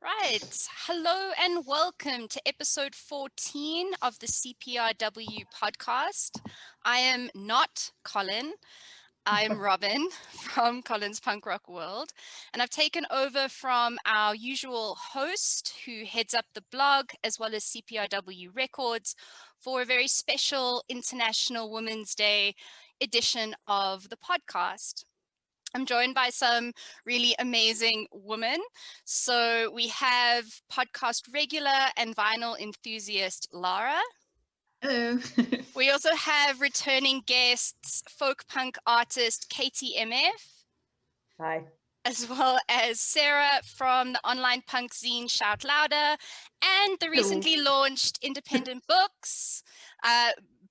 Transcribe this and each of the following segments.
Right. Hello and welcome to episode 14 of the CPRW podcast. I am not Colin. I'm Robyn from Colin's Punk Rock World, and I've taken over from our usual host who heads up the blog as well as CPRW Records for a very special International Women's Day edition of the podcast. I'm joined by some really amazing women. So we have podcast regular and vinyl enthusiast Lara. Hello. We also have returning guests, folk punk artist KTMF, Hi. as well as Sarah from the online punk zine Shout Louder, and the recently launched independent books,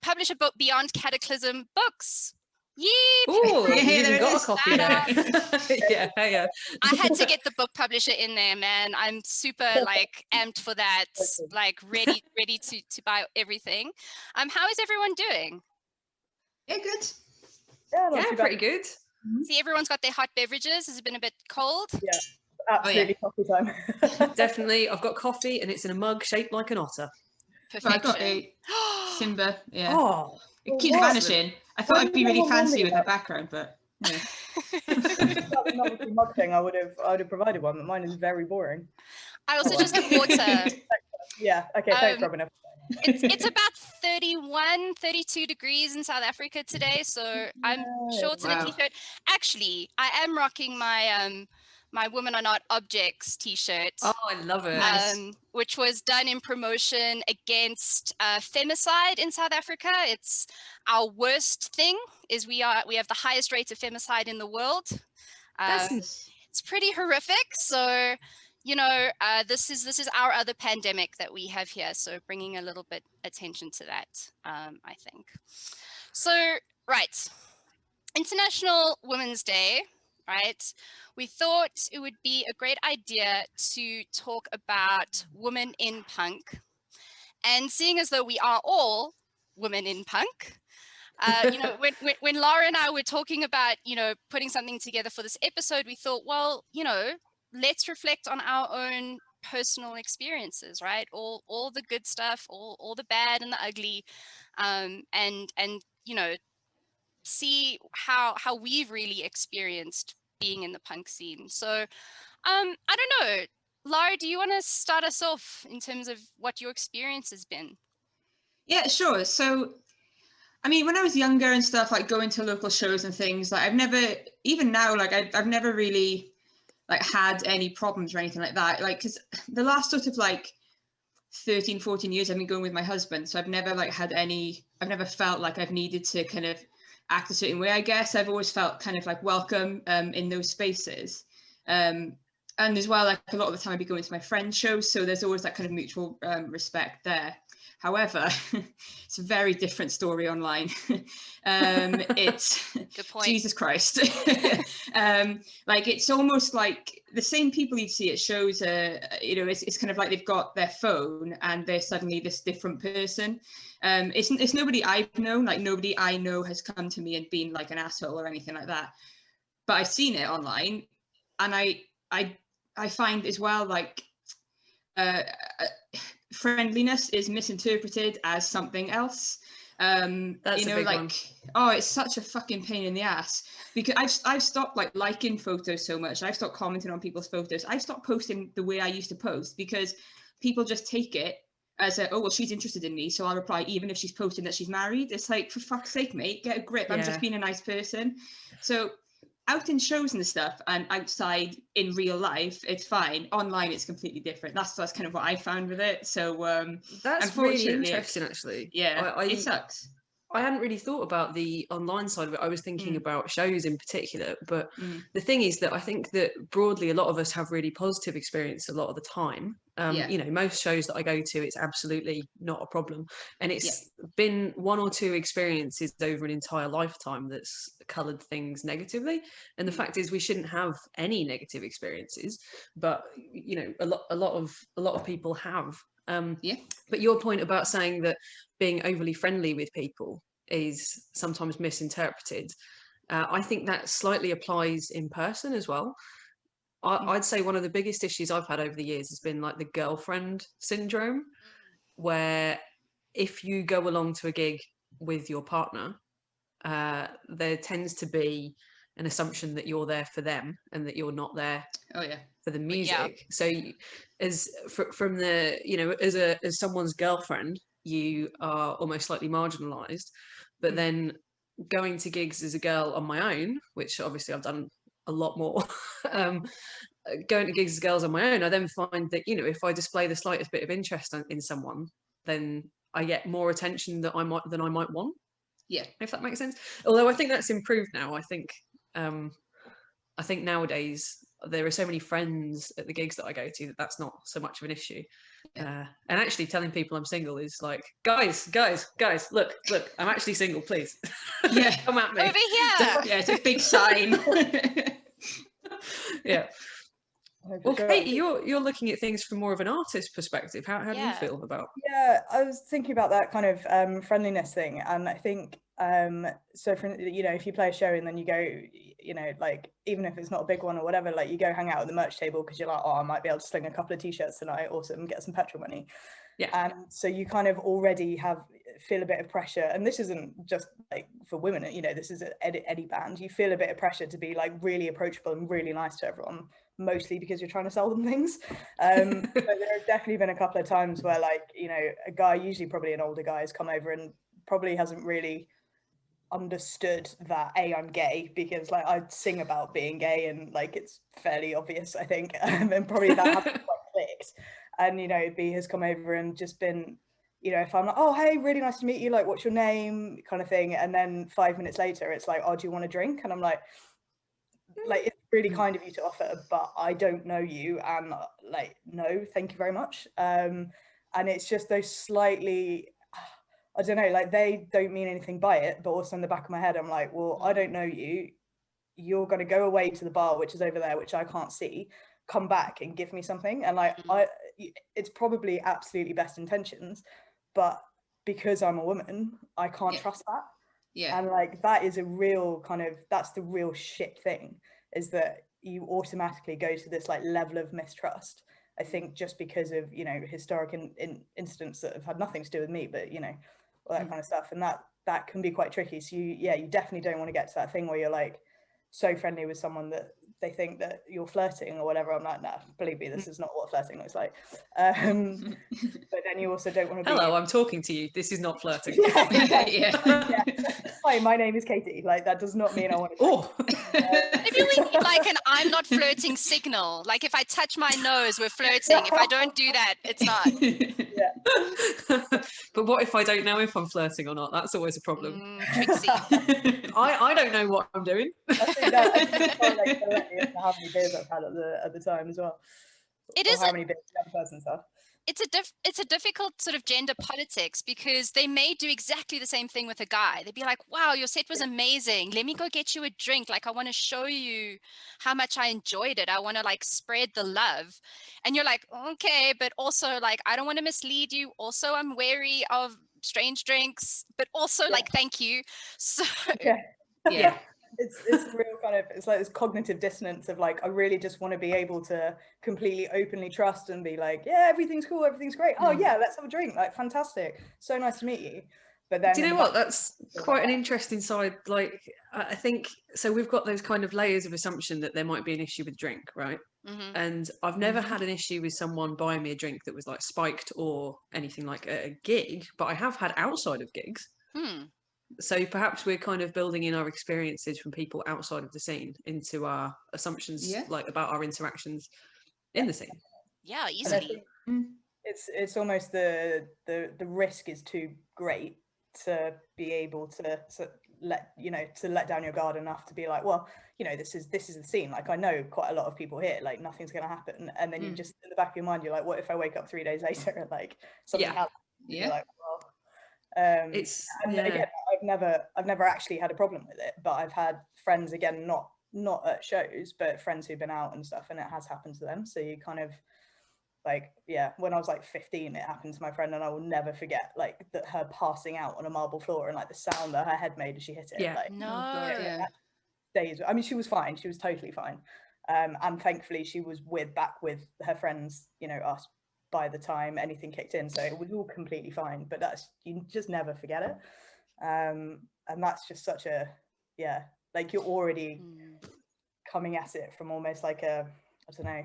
publisher book Beyond Cataclysm Books. Yep. Oh, you Hey, even there got it a is. copy there. Yeah. I had to get the book publisher in there, man. I'm super like amped for that, like ready to buy everything. How is everyone doing? Yeah, good. Yeah, Yeah, pretty good. See, everyone's got their hot beverages. Has it been a bit cold? Yeah, absolutely coffee time. Definitely. I've got coffee and it's in a mug shaped like an otter. So I got Perfection. a Simba. Yeah. Oh, It keeps what? vanishing. I thought I'd be really fancy with the background, but yeah. That novelty mug thing, I would have provided one, but mine is very boring. I also just got water. Yeah. Okay. Thanks, Robyn. It's about 31, 32 degrees in South Africa today, so I'm shorts and a Wow. t-shirt. Actually, I am rocking my my Women Are Not Objects t-shirt. oh, I love it. Nice. Which was done in promotion against femicide in South Africa. It's our worst thing. We have the highest rate of femicide in the world. It's pretty horrific. So, you know, this is our other pandemic that we have here. So, bringing a little bit attention to that, I think. So, right, International Women's Day. Right, we thought it would be a great idea to talk about women in punk, and seeing as though we are all women in punk, you know, when Lara and I were talking about, you know, putting something together for this episode, we thought, well, you know, let's reflect on our own personal experiences, right? All the good stuff, all the bad and the ugly, and you know, see how we've really experienced being in the punk scene. So I don't know, Lara, do you want to start us off in terms of what your experience has been? Yeah, sure. So, I mean, when I was younger and stuff, like going to local shows and things, like I've never, even now, like I've never really like had any problems or anything like that. Like, because the last sort of like 13, 14 years I've been going with my husband, so I've never like had any, I've never felt like I've needed to kind of act a certain way. I guess I've always felt kind of like welcome in those spaces. And as well, like a lot of the time I'd be going to my friends' shows, so there's always that kind of mutual respect there. However, it's a very different story online. It's Good point. Jesus Christ. Like it's almost like the same people you'd see at shows. You know, it's kind of like they've got their phone and they're suddenly this different person. It's nobody I've known. Like nobody I know has come to me and been like an asshole or anything like that. But I've seen it online, and I find as well like. Friendliness is misinterpreted as something else. That's you know, a big like one. oh, it's such a fucking pain in the ass because I've stopped like liking photos so much. I've stopped commenting on people's photos. I've stopped posting the way I used to post because people just take it as a, oh well, she's interested in me, so I'll reply even if she's posting that she's married. It's like, for fuck's sake, mate, get a grip. I'm Yeah. just being a nice person. So out in shows and stuff and outside in real life, it's fine. Online, it's completely different. That's kind of what I found with it. So That's really unfortunately, interesting, actually. yeah, it sucks. I hadn't really thought about the online side of it. I was thinking about shows in particular, but Mm. the thing is that I think that broadly a lot of us have really positive experience a lot of the time. Yeah. You know, most shows that I go to, it's absolutely not a problem. And it's been one or two experiences over an entire lifetime that's coloured things negatively. And the fact is we shouldn't have any negative experiences, but you know, a lot of people have. But your point about saying that being overly friendly with people is sometimes misinterpreted, I think that slightly applies in person as well. I'd say one of the biggest issues I've had over the years has been like the girlfriend syndrome, where if you go along to a gig with your partner, there tends to be an assumption that you're there for them and that you're not there for the music. So from the, you know, as someone's girlfriend, you are almost slightly marginalized. But then going to gigs as a girl on my own, which obviously I've done a lot more, going to gigs as girls on my own, I then find that, you know, if I display the slightest bit of interest in someone, then I get more attention than I might want. Yeah, if that makes sense. Although I think that's improved now. I think nowadays there are so many friends at the gigs that I go to that that's not so much of an issue. And actually telling people I'm single is like, guys, look, I'm actually single, please. Yeah. Come at me. Over here. Yeah, it's a big sign. Yeah. Well, Katie, you're looking at things from more of an artist perspective. How do you feel about? Yeah, I was thinking about that kind of friendliness thing, and I think so for, you know, if you play a show and then you go, you know, like even if it's not a big one or whatever, like you go hang out at the merch table because you're like, oh, I might be able to sling a couple of t-shirts tonight, awesome, get some petrol money. Yeah. And so you kind of already feel a bit of pressure, and this isn't just like for women, you know, this is any band. You feel a bit of pressure to be like really approachable and really nice to everyone, mostly because you're trying to sell them things. But there have definitely been a couple of times where, like, you know, a guy, usually probably an older guy, has come over and probably hasn't really understood that I'm gay, because like I sing about being gay and like it's fairly obvious, I think, and probably that hasn't quite clicked. And, you know, B has come over and just been, you know, if I'm like, oh, hey, really nice to meet you, like, what's your name, kind of thing, and then 5 minutes later it's like, oh, do you want a drink? And I'm like, it's really kind of you to offer, but I don't know you, and like, no, thank you very much. And it's just those slightly, I don't know, like they don't mean anything by it, but also in the back of my head I'm like, well, I don't know you, you're going to go away to the bar which is over there, which I can't see, come back and give me something. And like it's probably absolutely best intentions, but because I'm a woman, I can't trust that. Yeah. And like that is a real kind of, that's the real shit thing, is that you automatically go to this like level of mistrust, I think, just because of, you know, historic incidents that have had nothing to do with me, but, you know, all that kind of stuff. And that can be quite tricky. So you definitely don't want to get to that thing where you're like so friendly with someone that they think that you're flirting or whatever. I'm like, nah, believe me, this is not what flirting looks like. But then you also don't want to be, hello, I'm talking to you, this is not flirting. Yeah. Hi, my name is Katie. Like, that does not mean I want to maybe we need like an I'm not flirting signal. Like if I touch my nose, we're flirting. If I don't do that, it's not. But what if I don't know if I'm flirting or not? That's always a problem. Tricksy. I don't know what I'm doing. I think that's like directly into how many beers I've had at the time as well. It or is how many beers the other person's had. It's a difficult sort of gender politics, because they may do exactly the same thing with a guy. They'd be like, wow, your set was amazing, let me go get you a drink, like I want to show you how much I enjoyed it, I want to like spread the love. And you're like, okay, but also like I don't want to mislead you, also I'm wary of strange drinks, but also like thank you. So it's a real kind of, it's like this cognitive dissonance of like, I really just want to be able to completely openly trust and be like, yeah, everything's cool, everything's great, oh yeah, let's have a drink, like fantastic, so nice to meet you. But then, do you know what, that's quite an interesting side. Like I think so we've got those kind of layers of assumption that there might be an issue with drink, right? And I've never had an issue with someone buying me a drink that was like spiked or anything like a gig, but I have had outside of gigs. So perhaps we're kind of building in our experiences from people outside of the scene into our assumptions, like about our interactions in the scene. Yeah, easily. It's almost the risk is too great to be able to let down your guard enough to be like, well, you know, this is the scene. Like I know quite a lot of people here. Like nothing's going to happen. And then you just in the back of your mind, you're like, what if I wake up 3 days later and like something happens? You're like, well. Again, I've never actually had a problem with it, but I've had friends, again, not at shows, but friends who've been out and stuff, and it has happened to them. So you kind of like, when I was like 15, it happened to my friend, and I will never forget like that, her passing out on a marble floor and like the sound that her head made as she hit it. Like, no, days. I mean, she was fine, she was totally fine, And thankfully she was back with her friends, you know, us, by the time anything kicked in, so it was all completely fine. But that's, you just never forget it. And that's just such a, yeah, like you're already coming at it from almost like a, I don't know,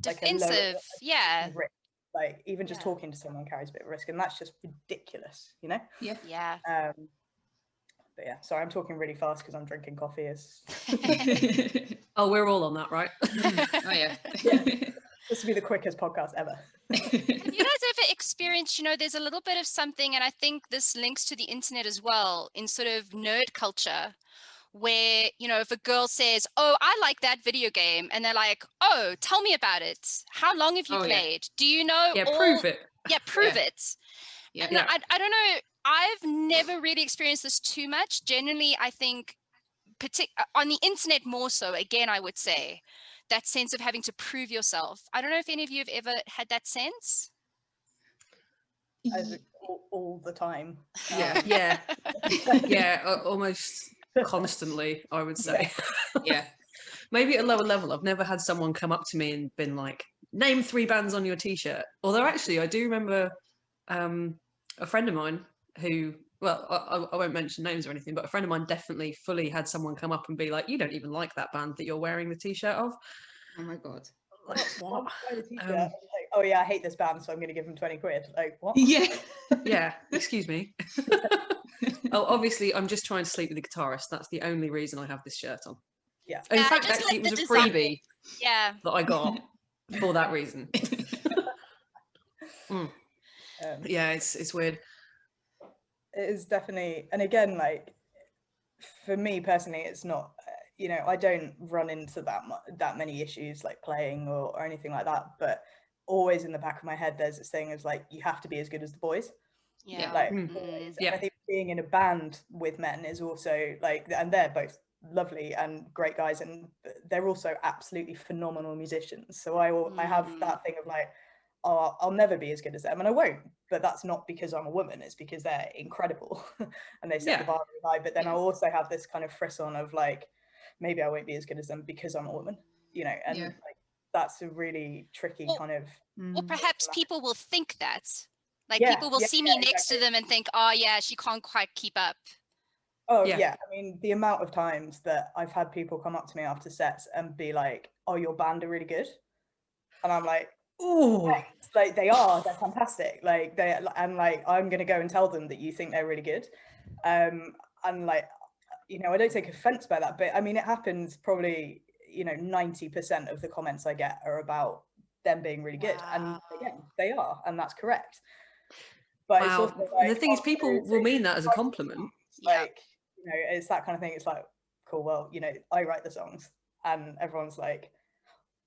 defensive, like a lower, yeah, risk. Like even just talking to someone carries a bit of risk, and that's just ridiculous, you know. Yeah. But yeah, sorry, I'm talking really fast because I'm drinking coffee. Oh, we're all on that, right? Oh yeah. This will be the quickest podcast ever. Have you guys ever experienced, you know, there's a little bit of something, and I think this links to the internet as well, in sort of nerd culture, where, you know, if a girl says, oh, I like that video game, and they're like, oh, tell me about it. How long have you played? Do you know Yeah, prove it. Yeah, prove it. Yeah. And I don't know, I've never really experienced this too much. Generally, I think on the internet more so, again, I would say, that sense of having to prove yourself. I don't know if any of you have ever had that sense. All the time. Yeah. Almost constantly, I would say. Yeah. Maybe at a lower level, I've never had someone come up to me and been like, name 3 bands on your t-shirt. Although actually I do remember a friend of mine who, well, I won't mention names or anything, but a friend of mine definitely fully had someone come up and be like, you don't even like that band that you're wearing the t-shirt of. Oh my God. Like, what? Like, oh yeah, I hate this band, so I'm going to give them 20 quid. Like, what? Yeah, excuse me. Oh, obviously, I'm just trying to sleep with the guitarist. That's the only reason I have this shirt on. Yeah. In fact, actually, it was a freebie that I got for that reason. Yeah, it's weird. It is definitely, and again, like, for me personally, it's not, you know, I don't run into that many issues like playing or anything like that, but always in the back of my head there's this thing of like, you have to be as good as the boys. Like always. And I think being in a band with men is also like, and they're both lovely and great guys, and they're also absolutely phenomenal musicians, so I have that thing of like, oh, I'll never be as good as them, and I won't, but that's not because I'm a woman, it's because they're incredible and they set the bar really high. But then I also have this kind of frisson of like, maybe I won't be as good as them because I'm a woman, you know, and like, that's a really tricky kind of, or perhaps people will think that, like, people will see me next to them and think, oh yeah, she can't quite keep up. Oh yeah, I mean, the amount of times that I've had people come up to me after sets and be like, oh, your band are really good, and I'm like, oh, like they're fantastic, like and like, I'm gonna go and tell them that you think they're really good, and like, you know, I don't take offense by that, but I mean, it happens probably, you know, 90% of the comments I get are about them being really good, and again, they are, and that's correct. But it's also like, the thing is, people will mean that as a compliment. Like, you know, it's that kind of thing. It's like, cool, well, you know, I write the songs, and everyone's like,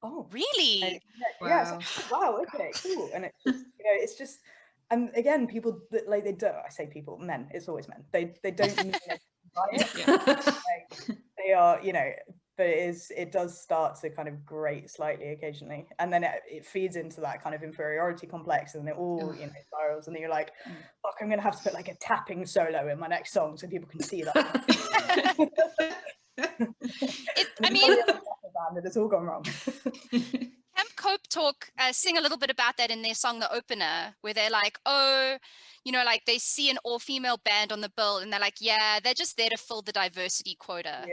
oh, really? Yeah, it's like, wow, okay, cool. And it's just, you know, it's just, and again, people that like, they don't, I say people, men, it's always men, they don't mean it by it. Like, they are, you know, but it does start to kind of grate slightly occasionally, and then it feeds into that kind of inferiority complex, and it all, you know, spirals, and then you're like, fuck, I'm gonna have to put like a tapping solo in my next song so people can see that. I mean, it's all gone wrong. Camp Cope Talk sing a little bit about that in their song The Opener, where they're like, oh, you know, like they see an all-female band on the bill and they're like, yeah, they're just there to fill the diversity quota.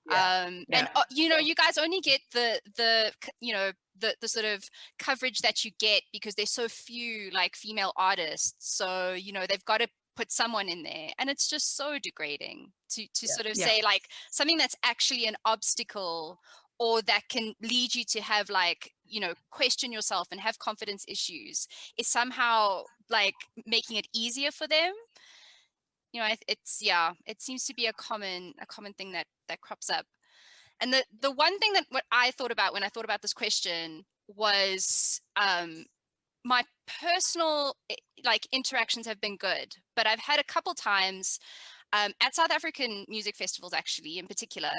And you know, you guys only get the you know, the sort of coverage that you get because there's so few like female artists, so you know, they've got to put someone in there, and it's just so degrading to sort of say like something that's actually an obstacle, or that can lead you to have like, you know, question yourself and have confidence issues, is somehow like making it easier for them. You know, it seems to be a common thing that crops up. And the one thing that what I thought about when I thought about this question was my personal like interactions have been good, but I've had a couple times at South African music festivals, actually, in particular.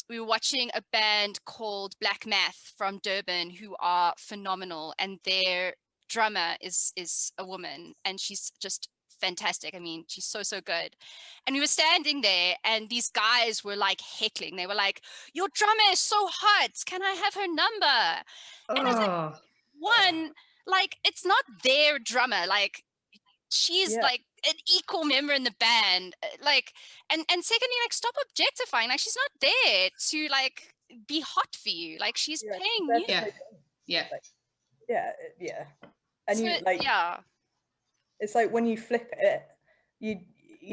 We were watching a band called Black Math from Durban, who are phenomenal, and their drummer is a woman, and she's just fantastic. I mean, she's so good. And we were standing there and these guys were like heckling. They were like, your drummer is so hot, can I have her number? And I was like, one, like, it's not their drummer, like she's like an equal member in the band, like, and secondly, like, stop objectifying. Like, she's not there to like be hot for you, like she's paying you. And so, you like, it's like when you flip it, you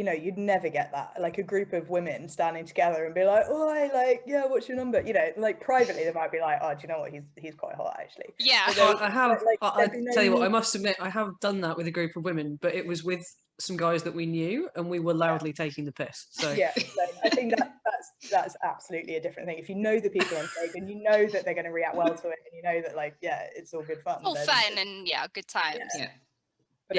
know, you'd never get that, like a group of women standing together and be like, oh, like, yeah, what's your number? You know, like privately they might be like, oh, do you know what, he's quite hot actually. I have, I tell you what, I must admit, I have done that with a group of women, but it was with some guys that we knew and we were loudly taking the piss. So I think that's absolutely a different thing. If you know the people on stage and you know that they're going to react well to it, and you know that, like, it's all good fun. All fun and good times. But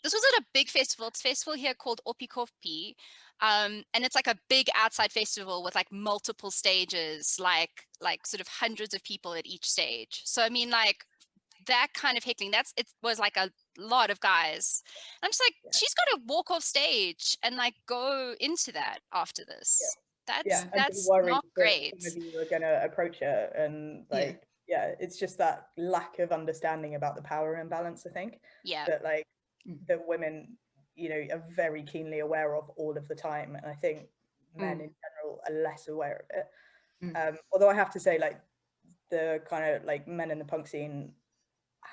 this was at a big festival. It's a festival here called Opikopi. And it's like a big outside festival with like multiple stages, like sort of hundreds of people at each stage. So I mean, like, that kind of heckling, it was like a lot of guys. I'm just like, she's got to walk off stage and like go into that after this. That's not great. Maybe you were going to approach her and like, it's just that lack of understanding about the power imbalance, I think. That like, that women, you know, are very keenly aware of all of the time, and I think men in general are less aware of it. Although I have to say, like, the kind of like men in the punk scene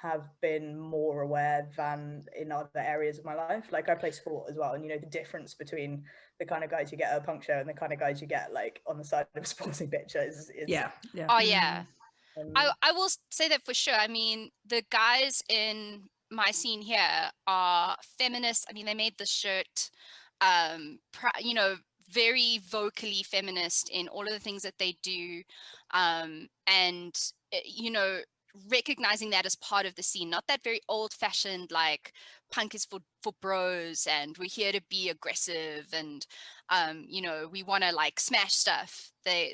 have been more aware than in other areas of my life. Like, I play sport as well, and you know the difference between the kind of guys you get at a punk show and the kind of guys you get like on the side of a sporting picture is I will say that for sure. I mean, the guys in my scene here are feminists. I mean, they made the shirt, you know, very vocally feminist in all of the things that they do, and you know, recognizing that as part of the scene, not that very old-fashioned like punk is for bros and we're here to be aggressive and you know, we want to like smash stuff. They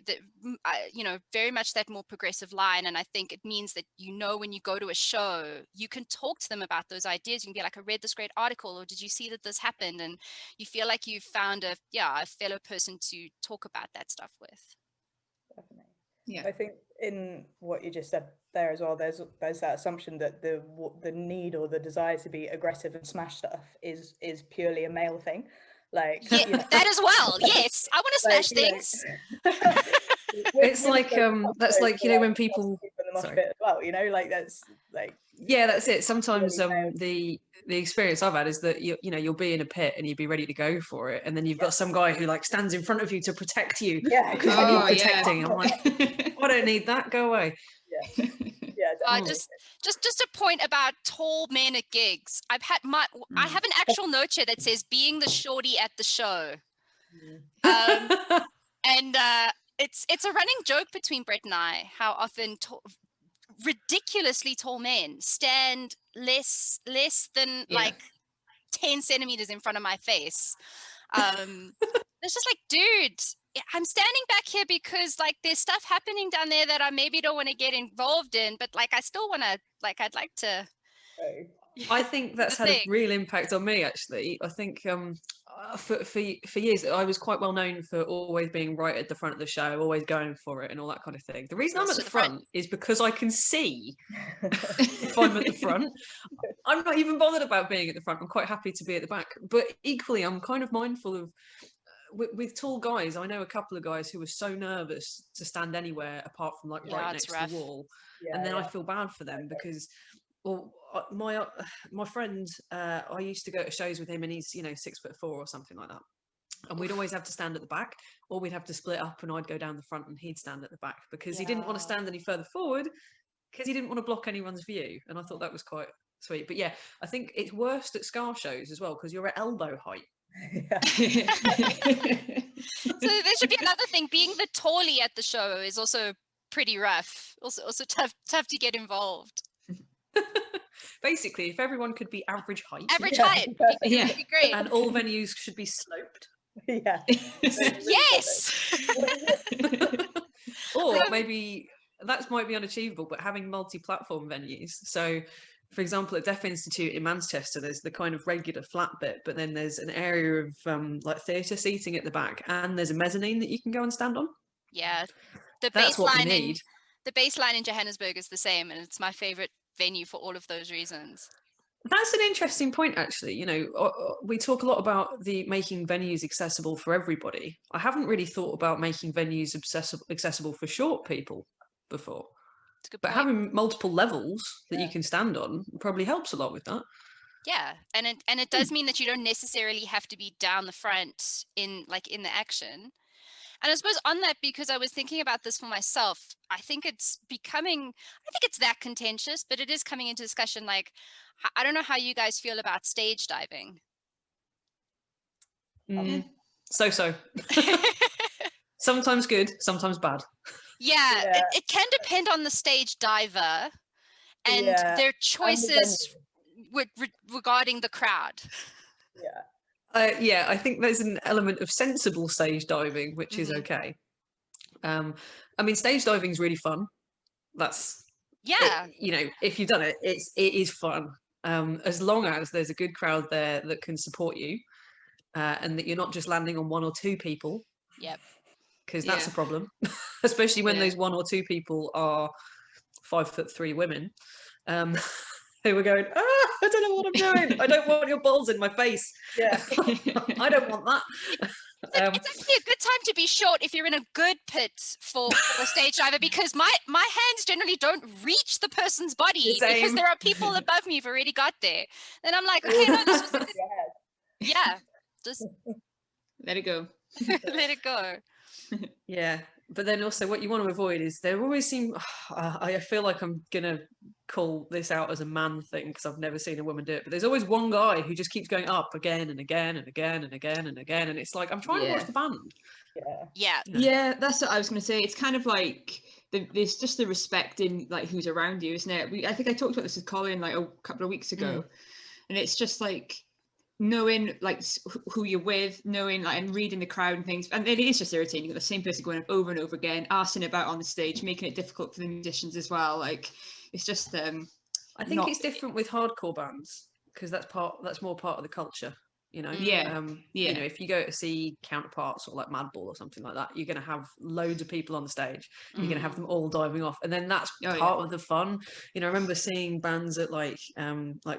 you know, very much that more progressive line. And I think it means that, you know, when you go to a show, you can talk to them about those ideas. You can be like, I read this great article, or did you see that this happened? And you feel like you've found a fellow person to talk about that stuff with. Definitely. I think in what you just said there as well, there's that assumption that the need or the desire to be aggressive and smash stuff is purely a male thing. Like, you know, that as well. Yes, I want to smash things. It's like that's like, you know, when people as well, you know, like that's like that's it. Sometimes the experience I've had is that you know, you'll be in a pit and you'd be ready to go for it, and then you've got some guy who like stands in front of you to protect you because you're protecting. I'm like, I don't need that. Go away. Just a point about tall men at gigs. I have an actual note here that says being the shorty at the show. And it's a running joke between Brett and I, how often ridiculously tall men stand less than like 10 centimeters in front of my face. It's just like, dude, I'm standing back here because like there's stuff happening down there that I maybe don't want to get involved in, but like I still want to, like, I'd like to. I think that's had a real impact on me, actually. I think for years I was quite well known for always being right at the front of the show, always going for it and all that kind of thing. The reason I'm at the front is because I can see if I'm at the front. I'm not even bothered about being at the front. I'm quite happy to be at the back. But equally, I'm kind of mindful of with tall guys. I know a couple of guys who were so nervous to stand anywhere apart from like right next to the wall, and then I feel bad for them because. Well, my friend, I used to go to shows with him, and he's, you know, 6'4" or something like that. And we'd always have to stand at the back, or we'd have to split up, and I'd go down the front, and he'd stand at the back because he didn't want to stand any further forward because he didn't want to block anyone's view. And I thought that was quite sweet. But yeah, I think it's worst at Scar shows as well because you're at elbow height. So there should be another thing. Being the tallie at the show is also pretty rough. Also tough to get involved. Basically, if everyone could be average height, it'd be great. And all venues should be sloped. Yes. Or maybe that might be unachievable, but having multi-platform venues. So for example, at Deaf Institute in Manchester, there's the kind of regular flat bit, but then there's an area of like theatre seating at the back, and there's a mezzanine that you can go and stand on. Yeah, the That's what we baseline need. the baseline in Johannesburg is the same, and it's my favorite venue for all of those reasons. That's an interesting point, actually. You know, we talk a lot about making venues accessible for everybody. I haven't really thought about making venues accessible for short people before. It's a good But point. having multiple levels that you can stand on probably helps a lot with that. Yeah, and it does mean that you don't necessarily have to be down the front in the action. And I suppose on that, because I was thinking about this for myself, I think it's that contentious, but it is coming into discussion. Like, I don't know how you guys feel about stage diving. So. Sometimes good, sometimes bad. Yeah. It can depend on the stage diver and their choices regarding the crowd. I think there's an element of sensible stage diving, which is okay. I mean, stage diving is really fun. That's you know, if you've done it, it is fun. As long as there's a good crowd there that can support you, and that you're not just landing on one or two people. Yep. Because that's a problem, especially when those one or two people are 5'3" women. Who were going, I don't know what I'm doing. I don't want your balls in my face. Yeah. I don't want that. It's actually a good time to be short if you're in a good pit for a stage diver, because my hands generally don't reach the person's body because there are people above me who've already got there. Then I'm like, okay, no, this was a good... Yeah, just let it go. Let it go. Yeah, but then also what you want to avoid is there always seem I feel like I'm gonna call this out as a man thing because I've never seen a woman do it, but there's always one guy who just keeps going up again and again and again and again and again, and it's like, I'm trying to watch the band. Yeah, that's what I was going to say. It's kind of like there's just the respect in like who's around you, isn't it? I think I talked about this with Colin like a couple of weeks ago, and it's just like knowing like who you're with, knowing like and reading the crowd and things, and it is just irritating. You've got the same person going up over and over again, arsing about on the stage, making it difficult for the musicians as well. Like it's just I think it's different with hardcore bands because that's more part of the culture, you know. You know, if you go to see Counterparts or like Madball or something like that, you're going to have loads of people on the stage. You're going to have them all diving off, and then that's part of the fun. You know, I remember seeing bands at like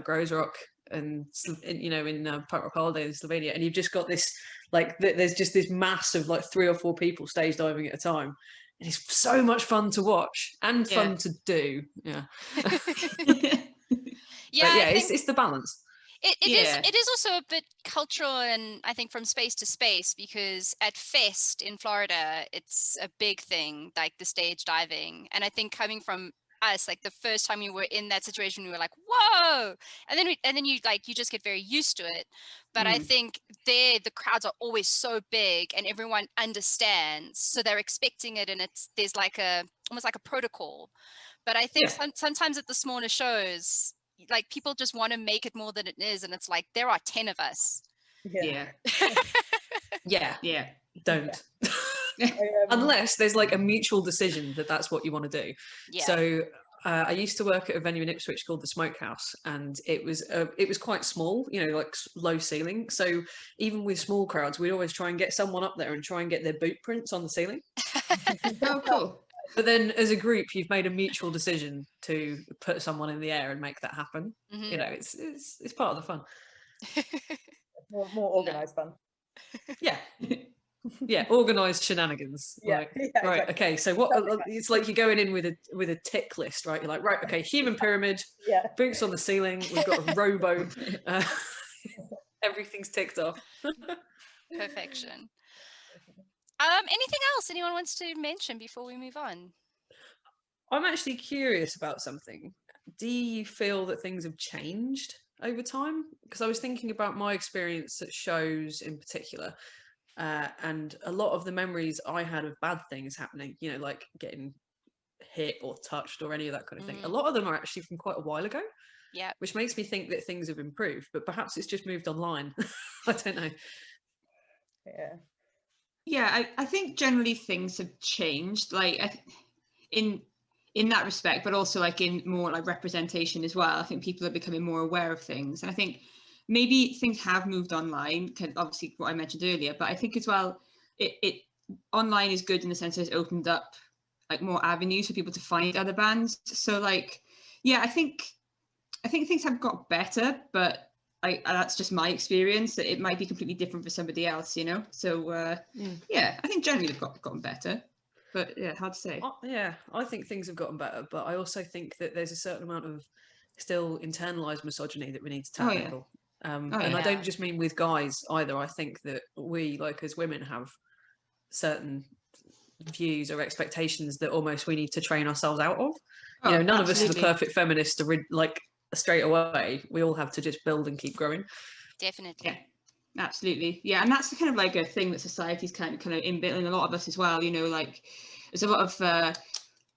Grows Rock and you know in Punk Rock Holiday in Slovenia, and you've just got this like there's just this mass of like 3 or 4 people stage diving at a time, and it's so much fun to watch and fun to do. It's the balance. It is also a bit cultural, and I think from space to space, because at Fest in Florida it's a big thing, like the stage diving, and I think coming from us, like the first time we were in that situation, we were like, whoa, and then you just get very used to it. But I think the crowds are always so big and everyone understands, so they're expecting it, and there's like almost like a protocol. But I think sometimes at the smaller shows, like people just want to make it more than it is, and it's like there are 10 of us. Don't unless there's like a mutual decision that that's what you want to do. So I used to work at a venue in Ipswich called the Smokehouse, and it was quite small, you know, like low ceiling. So even with small crowds, we'd always try and get someone up there and try and get their boot prints on the ceiling. Oh, cool. But then as a group, you've made a mutual decision to put someone in the air and make that happen. You know, it's part of the fun. more organized fun. Organized shenanigans. Right, exactly. okay, so what it's like you're going in with a tick list, right? You're like, right, okay, human pyramid, boots on the ceiling, we've got a rowboat, everything's ticked off. Perfection. Anything else anyone wants to mention before we move on? I'm actually curious about something. Do you feel that things have changed over time? Because I was thinking about my experience at shows in particular, and a lot of the memories I had of bad things happening, you know, like getting hit or touched or any of that kind of thing, a lot of them are actually from quite a while ago. Which makes me think that things have improved, but perhaps it's just moved online. I don't know. I think generally things have changed. Like in in that respect, but also like in more like representation as well. I think people are becoming more aware of things, and I think maybe things have moved online, obviously what I mentioned earlier, but I think as well it online is good in the sense that it's opened up like more avenues for people to find other bands. So like, yeah, I think things have got better, but that's just my experience. It might be completely different for somebody else, you know. So yeah, I think generally they've gotten better, but yeah, hard to say. Yeah, I think things have gotten better, but I also think that there's a certain amount of still internalized misogyny that we need to tackle. And I don't just mean with guys either. I think that we, like as women, have certain views or expectations that almost we need to train ourselves out of. You know, none of us are the perfect feminist to like straight away. We all have to just build and keep growing. Definitely. Yeah, absolutely. Yeah, and that's kind of like a thing that society's kind of inbuilt in a lot of us as well. You know, like there's a lot of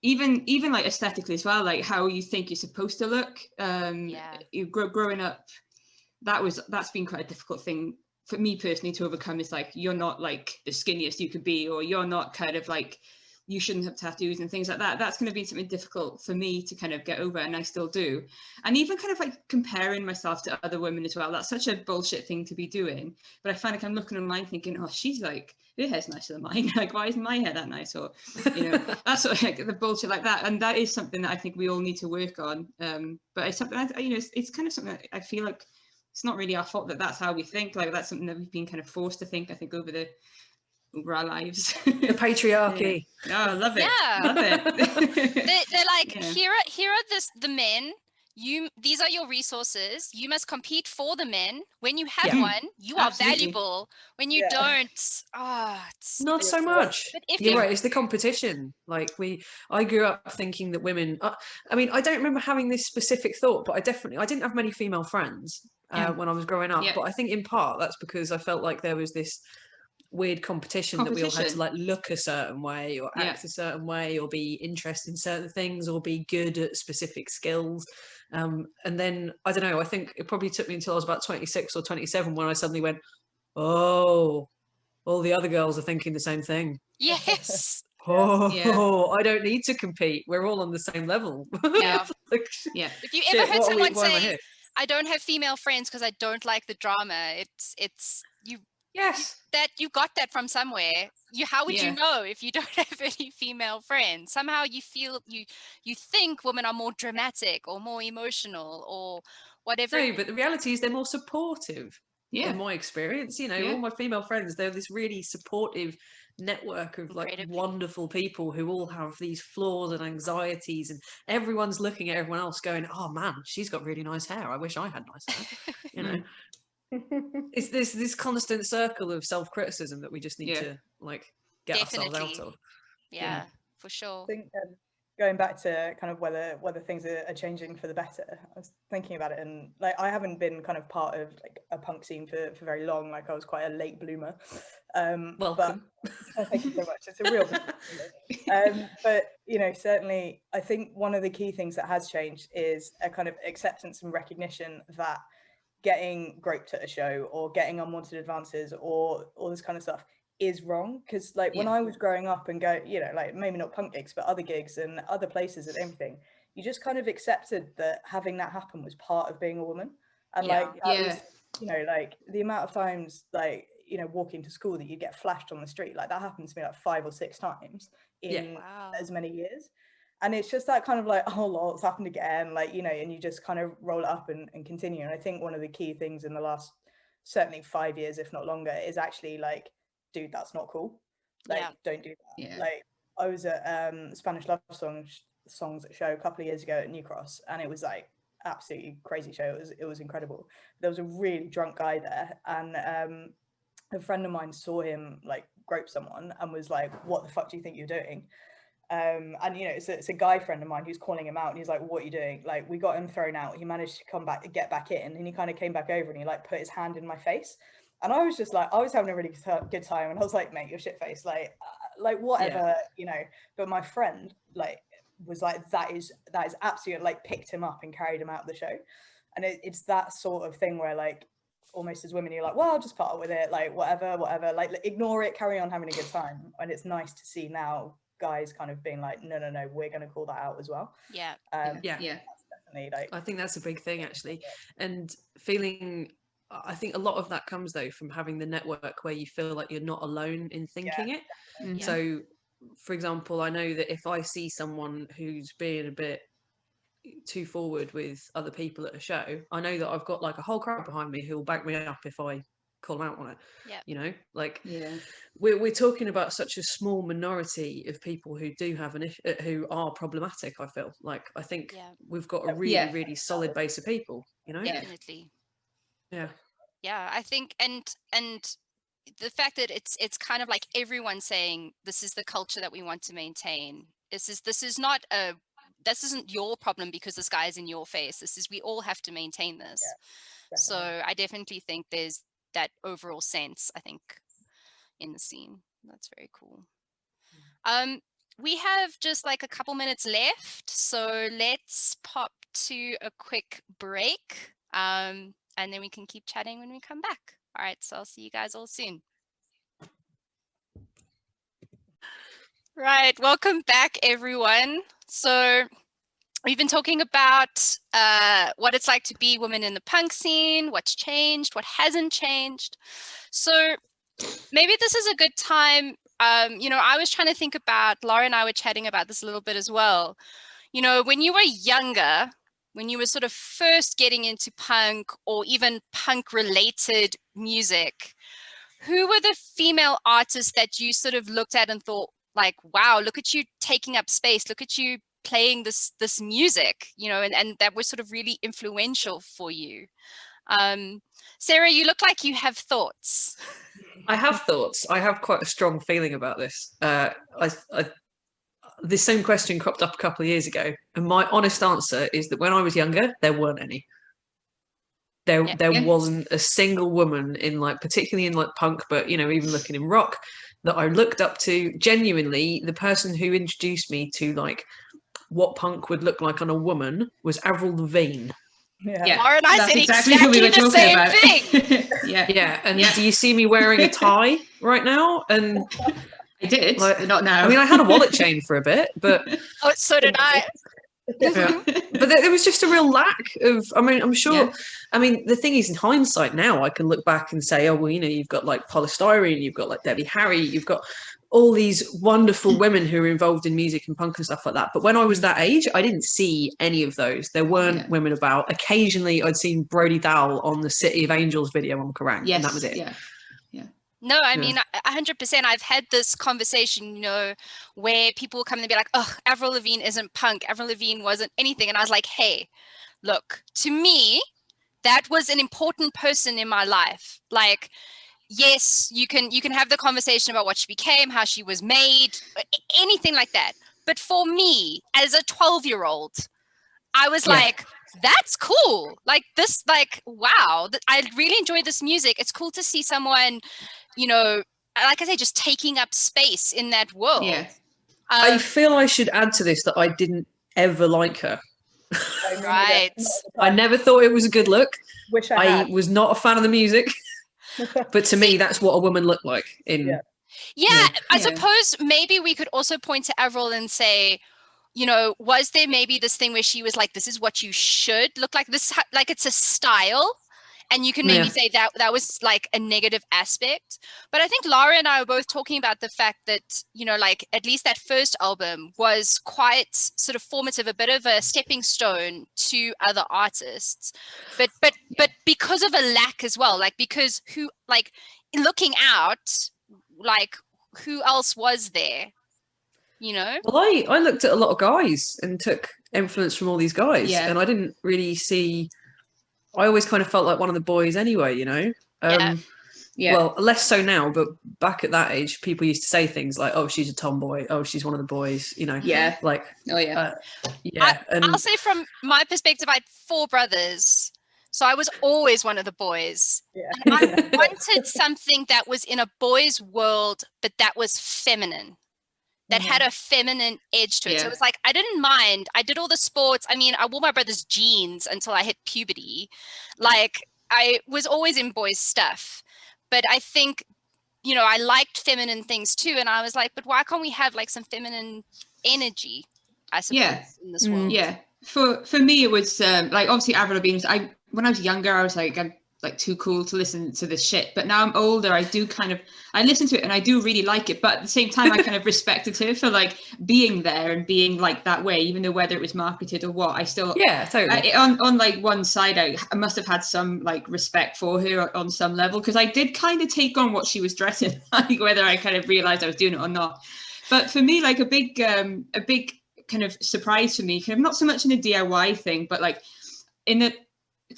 even like aesthetically as well, like how you think you're supposed to look. You growing up, that's been quite a difficult thing for me personally to overcome. Is like you're not like the skinniest you could be, or you're not kind of like you shouldn't have tattoos and things like that. That's going to be something difficult for me to kind of get over, and I still do. And even kind of like comparing myself to other women as well. That's such a bullshit thing to be doing. But I find like I'm looking online thinking, oh, she's like, her hair's nicer than mine. Like, why isn't my hair that nice? Or, you know, that's sort of like the bullshit like that. And that is something that I think we all need to work on. But it's something, you know, it's kind of something that I feel like it's not really our fault that that's how we think. Like that's something that we've been kind of forced to think, I think, over our lives. The patriarchy. Yeah. Oh, I love it. Yeah. Love it. They're like, here are the men. These are your resources. You must compete for the men. When you have one, you are valuable. When you don't, it's not so much. You're right. It's the competition. Like I grew up thinking that women. I mean, I don't remember having this specific thought, but I didn't have many female friends when I was growing up. But I think in part that's because I felt like there was this weird competition that we all had to like look a certain way or act a certain way or be interested in certain things or be good at specific skills. And then I don't know, I think it probably took me until I was about 26 or 27 when I suddenly went, oh, all the other girls are thinking the same thing. Yes. I don't need to compete. We're all on the same level. Yeah. Yeah. If you ever heard someone say, I don't have female friends because I don't like the drama, it's you. Yes. That you got that from somewhere. How would you know if you don't have any female friends? Somehow you feel you think women are more dramatic or more emotional or whatever. No, but the reality is they're more supportive. In my experience, you know, all my female friends, they're this really supportive network of like wonderful people who all have these flaws and anxieties, and everyone's looking at everyone else going, oh man, she's got really nice hair, I wish I had nice hair. You know. It's this constant circle of self-criticism that we just need to like get ourselves out of. Yeah, for sure. I think going back to kind of whether things are changing for the better, I was thinking about it, and like I haven't been kind of part of like a punk scene for very long. Like I was quite a late bloomer. Welcome. But thank you so much. It's a real but you know, certainly I think one of the key things that has changed is a kind of acceptance and recognition that getting groped at a show or getting unwanted advances or all this kind of stuff is wrong. Because like when I was growing up and you know, like maybe not punk gigs but other gigs and other places and everything, you just kind of accepted that having that happen was part of being a woman. And like that was, you know, like the amount of times like, you know, walking to school that you get flashed on the street, like that happened to me like 5 or 6 times in as many years. And it's just that kind of like, oh lol, it's happened again, like, you know, and you just kind of roll it up and continue. And I think one of the key things in the last certainly 5 years, if not longer, is actually like, dude, that's not cool. Like, don't do that. Like I was at Spanish Love Songs show a couple of years ago at New Cross, and it was like absolutely crazy show. It was incredible. There was a really drunk guy there, and a friend of mine saw him like grope someone and was like, what the fuck do you think you're doing? And you know, it's a guy friend of mine who's calling him out, and he's like, what are you doing? Like, we got him thrown out. He managed to get back in, and he kind of came back over and he like put his hand in my face, and I was just like, I was having a really good time, and I was like, mate, you're shit faced, like whatever, you know. But my friend like was like, that is absolutely, like, picked him up and carried him out of the show. And it's that sort of thing where like almost as women you're like, well, I'll just part with it, like whatever, like ignore it, carry on having a good time. And it's nice to see now guys kind of being like, no, we're going to call that out as well. Yeah. That's definitely like, I think that's a big thing actually, and feeling. I think a lot of that comes though from having the network where you feel like you're not alone in thinking it. Mhm. So, for example, I know that if I see someone who's being a bit too forward with other people at a show, I know that I've got like a whole crowd behind me who will back me up if I call them out on it. Yeah. You know, like Yeah. we're talking about such a small minority of people who do have an issue, who are problematic. I feel like I think we've got a really, really solid base of people. You know, Definitely. Yeah. Yeah, I think, and the fact that it's kind of like everyone saying this is the culture that we want to maintain. This isn't your problem because this guy is in your face. This is, we all have to maintain this. So I definitely think there's that overall sense, I think, in the scene. That's very cool. We have just like a couple minutes left, so let's pop to a quick break, and then we can keep chatting when we come back. All right, so I'll see you guys all soon. Right, welcome back, everyone. So we've been talking about what it's like to be women in the punk scene, what's changed, what hasn't changed. So maybe this is a good time. You know, I was trying to think about, Lara and I were chatting about this a little bit as well. You know, when you were younger, when you were sort of first getting into punk or even punk related music, who were the female artists that you sort of looked at and thought like, wow, look at you taking up space, look at you playing this music, you know, and that was sort of really influential for you. Sarah, you look like you have thoughts. I have thoughts. I have quite a strong feeling about this. The same question cropped up a couple of years ago, and my honest answer is that when I was younger, there weren't any. There wasn't a single woman in like, particularly in like punk, but you know, even looking in rock, that I looked up to. Genuinely, the person who introduced me to like what punk would look like on a woman was Avril Lavigne. Lara and I That's said exactly who we were the talking same about. thing. And do you see me wearing a tie right now? And I did, like, but not now. I mean, I had a wallet chain for a bit, but oh, so did I. But there was just a real lack of, I mean, I'm sure, I mean, the thing is, in hindsight now, I can look back and say, oh, well, you know, you've got like Polystyrene, you've got like Debbie Harry, you've got all these wonderful women who are involved in music and punk and stuff like that. But when I was that age, I didn't see any of those. There weren't women about. Occasionally, I'd seen Brody Dowell on the City of Angels video on Kerrang, and that was it. No, I mean, 100%. I've had this conversation, you know, where people come and be like, oh, Avril Lavigne isn't punk. Avril Lavigne wasn't anything. And I was like, hey, look, to me, that was an important person in my life. Like, yes, you can have the conversation about what she became, how she was made, anything like that. But for me, as a 12-year-old, I was like, that's cool. Like this, like, wow, I really enjoy this music. It's cool to see someone, you know, like I say, just taking up space in that world. Yeah. I feel I should add to this that I didn't ever like her. Right. I never thought it was a good look. Wish I was not a fan of the music. But to me, that's what a woman looked like. I suppose maybe we could also point to Avril and say, you know, was there maybe this thing where she was like, this is what you should look like, this, like it's a style, and you can maybe say that that was like a negative aspect. But I think Lara and I were both talking about the fact that, you know, like at least that first album was quite sort of formative, a bit of a stepping stone to other artists, but because of a lack as well, like because who, like looking out, like who else was there? You know, well, I looked at a lot of guys and took influence from all these guys, and I didn't really see. I always kind of felt like one of the boys anyway, you know. Well, less so now, but back at that age, people used to say things like, "Oh, she's a tomboy. Oh, she's one of the boys." You know. Yeah. Like. Oh yeah. I'll say from my perspective, I had 4 brothers. So I was always one of the boys. And I wanted something that was in a boy's world, but that was feminine. That had a feminine edge to it. So it was like, I didn't mind. I did all the sports. I mean, I wore my brother's jeans until I hit puberty. Like, I was always in boys' stuff. But I think, you know, I liked feminine things too, and I was like, but why can't we have like some feminine energy, I suppose, in this world? Yeah. For me, it was like, obviously Avril Lavigne. When I was younger, I was like, I'm like too cool to listen to this shit. But now I'm older, I listen to it and I do really like it. But at the same time, I kind of respected her for like being there and being like that way, even though whether it was marketed or what, I still totally. On like one side, I must have had some like respect for her on some level, because I did kind of take on what she was dressing, like whether I kind of realized I was doing it or not. But for me, like a big kind of surprise for me, kind of not so much in a DIY thing, but like in a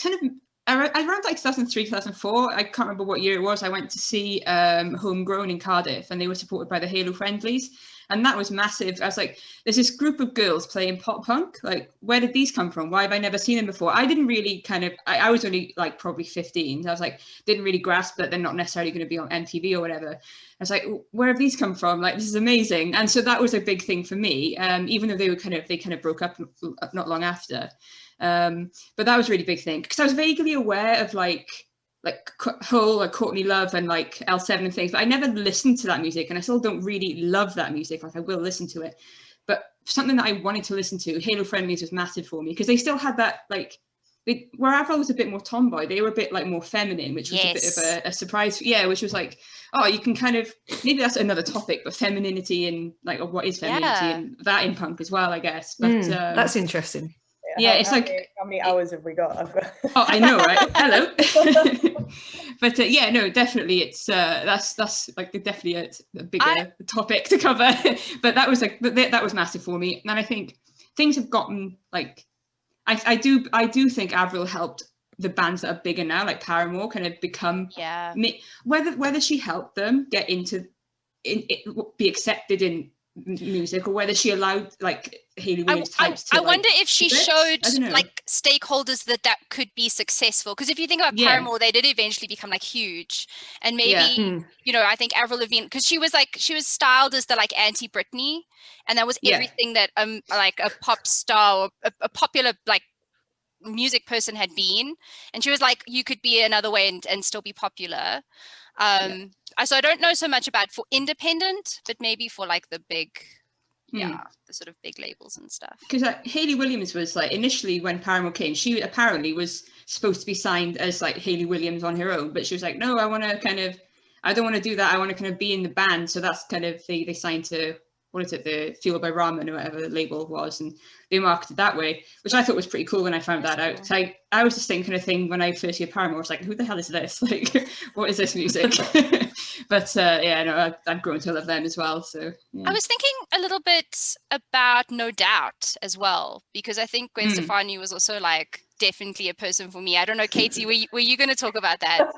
kind of around like 2003, 2004, I can't remember what year it was, I went to see Homegrown in Cardiff, and they were supported by the Halo Friendlies, and that was massive. I was like, there's this group of girls playing pop punk, like where did these come from? Why have I never seen them before? I didn't really kind of, I was only like probably 15, so I was like, didn't really grasp that they're not necessarily going to be on MTV or whatever. I was like, where have these come from? Like, this is amazing. And so that was a big thing for me, even though they kind of broke up not long after. But that was a really big thing, because I was vaguely aware of like Hull or Courtney Love and like L7 and things, but I never listened to that music, and I still don't really love that music. Like, I will listen to it, but something that I wanted to listen to, Halo Friendlies was massive for me, because they still had that like, where Avril was a bit more tomboy, they were a bit like more feminine, which was a bit of a surprise. Yeah, which was like, oh, you can kind of, maybe that's another topic, but femininity and like, what is femininity, and that in punk as well, I guess. But that's interesting. Yeah, it's like how many hours have we got? Oh, I know, right? Hello. But yeah, no, definitely, it's that's like definitely a bigger topic to cover. But that was like that was massive for me, and I think things have gotten like, I do think Avril helped the bands that are bigger now, like Paramore, kind of become whether she helped them get into be accepted in music, or whether she allowed like Hayley Williams types to, I wonder if she showed like stakeholders that could be successful, because if you think about Paramore, they did eventually become like huge, and maybe you know, I think Avril Lavigne, because she was styled as the like anti-Britney, and that was everything that like a pop star or a popular like music person had been, and she was like, you could be another way and still be popular. So I don't know so much about for independent, but maybe for like the big, the sort of big labels and stuff. Because Hayley Williams was like, initially when Paramore came, she apparently was supposed to be signed as like Hayley Williams on her own, but she was like, no, I don't want to do that. I want to kind of be in the band. So that's kind of, they signed to, what is it, the Fueled by Ramen or whatever the label was, and they marketed that way, which I thought was pretty cool when I found that out. So I was just thinking kind of thing when I first heard Paramore, I was like, who the hell is this? Like, what is this music? But I've grown to love them as well. So I was thinking a little bit about No Doubt as well, because I think Gwen Stefani was also like definitely a person for me. I don't know, Katie, were you going to talk about that?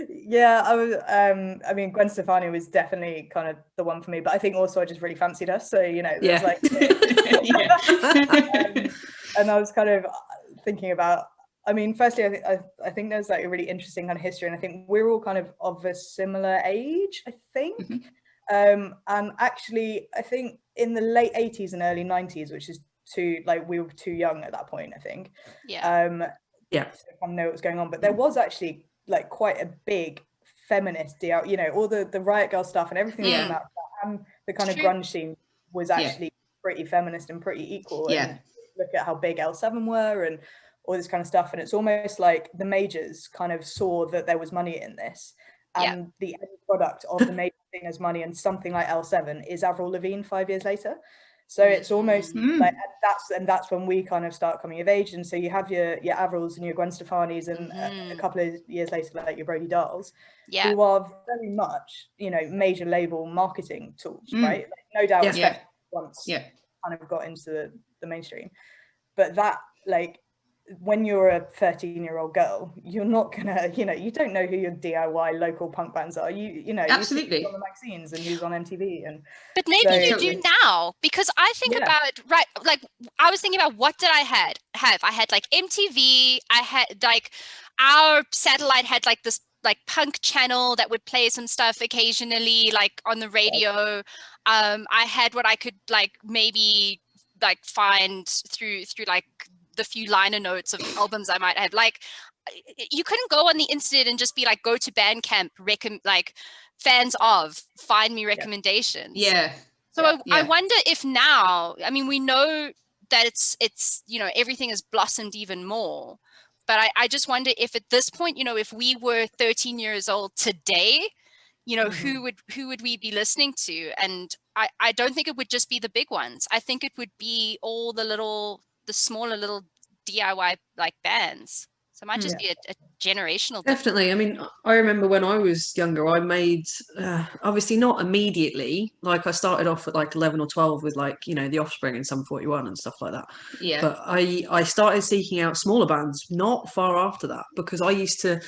Yeah, I was. I mean, Gwen Stefani was definitely kind of the one for me, but I think also I just really fancied her. So you know, there's like, and I was kind of thinking about. I mean, firstly, I think there's like a really interesting kind of history, and I think we're all kind of a similar age. I think, and actually, I think in the late 80s and early 90s, which is we were too young at that point. I think. So I kind of know what was going on, but there was actually like quite a big feminist deal, you know, all the Riot Girl stuff and everything like that, and the kind of grunge scene was actually pretty feminist and pretty equal. And look at how big L7 were and all this kind of stuff, and it's almost like the majors kind of saw that there was money in this, and the end product of the major thing as money, and something like L7 is Avril Lavigne 5 years later. So it's almost like that's when we kind of start coming of age, and so you have your Avrils and your Gwen Stefanis, and a couple of years later, like your Brody Dahls, who are very much, you know, major label marketing tools, right? Like, No Doubt, once kind of got into the mainstream, but that like, when you're a 13-year-old girl, you're not gonna, you know, you don't know who your DIY local punk bands are. You know, absolutely, you see on the magazines and who's on MTV, and but maybe you do now, because I think about like I was thinking about what did I have? I had like MTV. I had like our satellite had like this like punk channel that would play some stuff occasionally, like on the radio. I had what I could like maybe like find through like the few liner notes of albums I might have. Like, you couldn't go on the internet and just be like, go to Bandcamp, fans of find me recommendations. Yeah. So I wonder if now, I mean, we know that it's you know, everything has blossomed even more, but I just wonder if at this point, you know, if we were 13 years old today, you know, who would we be listening to? And I don't think it would just be the big ones. I think it would be all the smaller little DIY like bands. So it might just be a generational difference. Definitely. I mean, I remember when I was younger, I made, obviously not immediately, like I started off at like 11 or 12 with like, you know, The Offspring and Sum 41 and stuff like that. Yeah. But I started seeking out smaller bands not far after that, because I used to,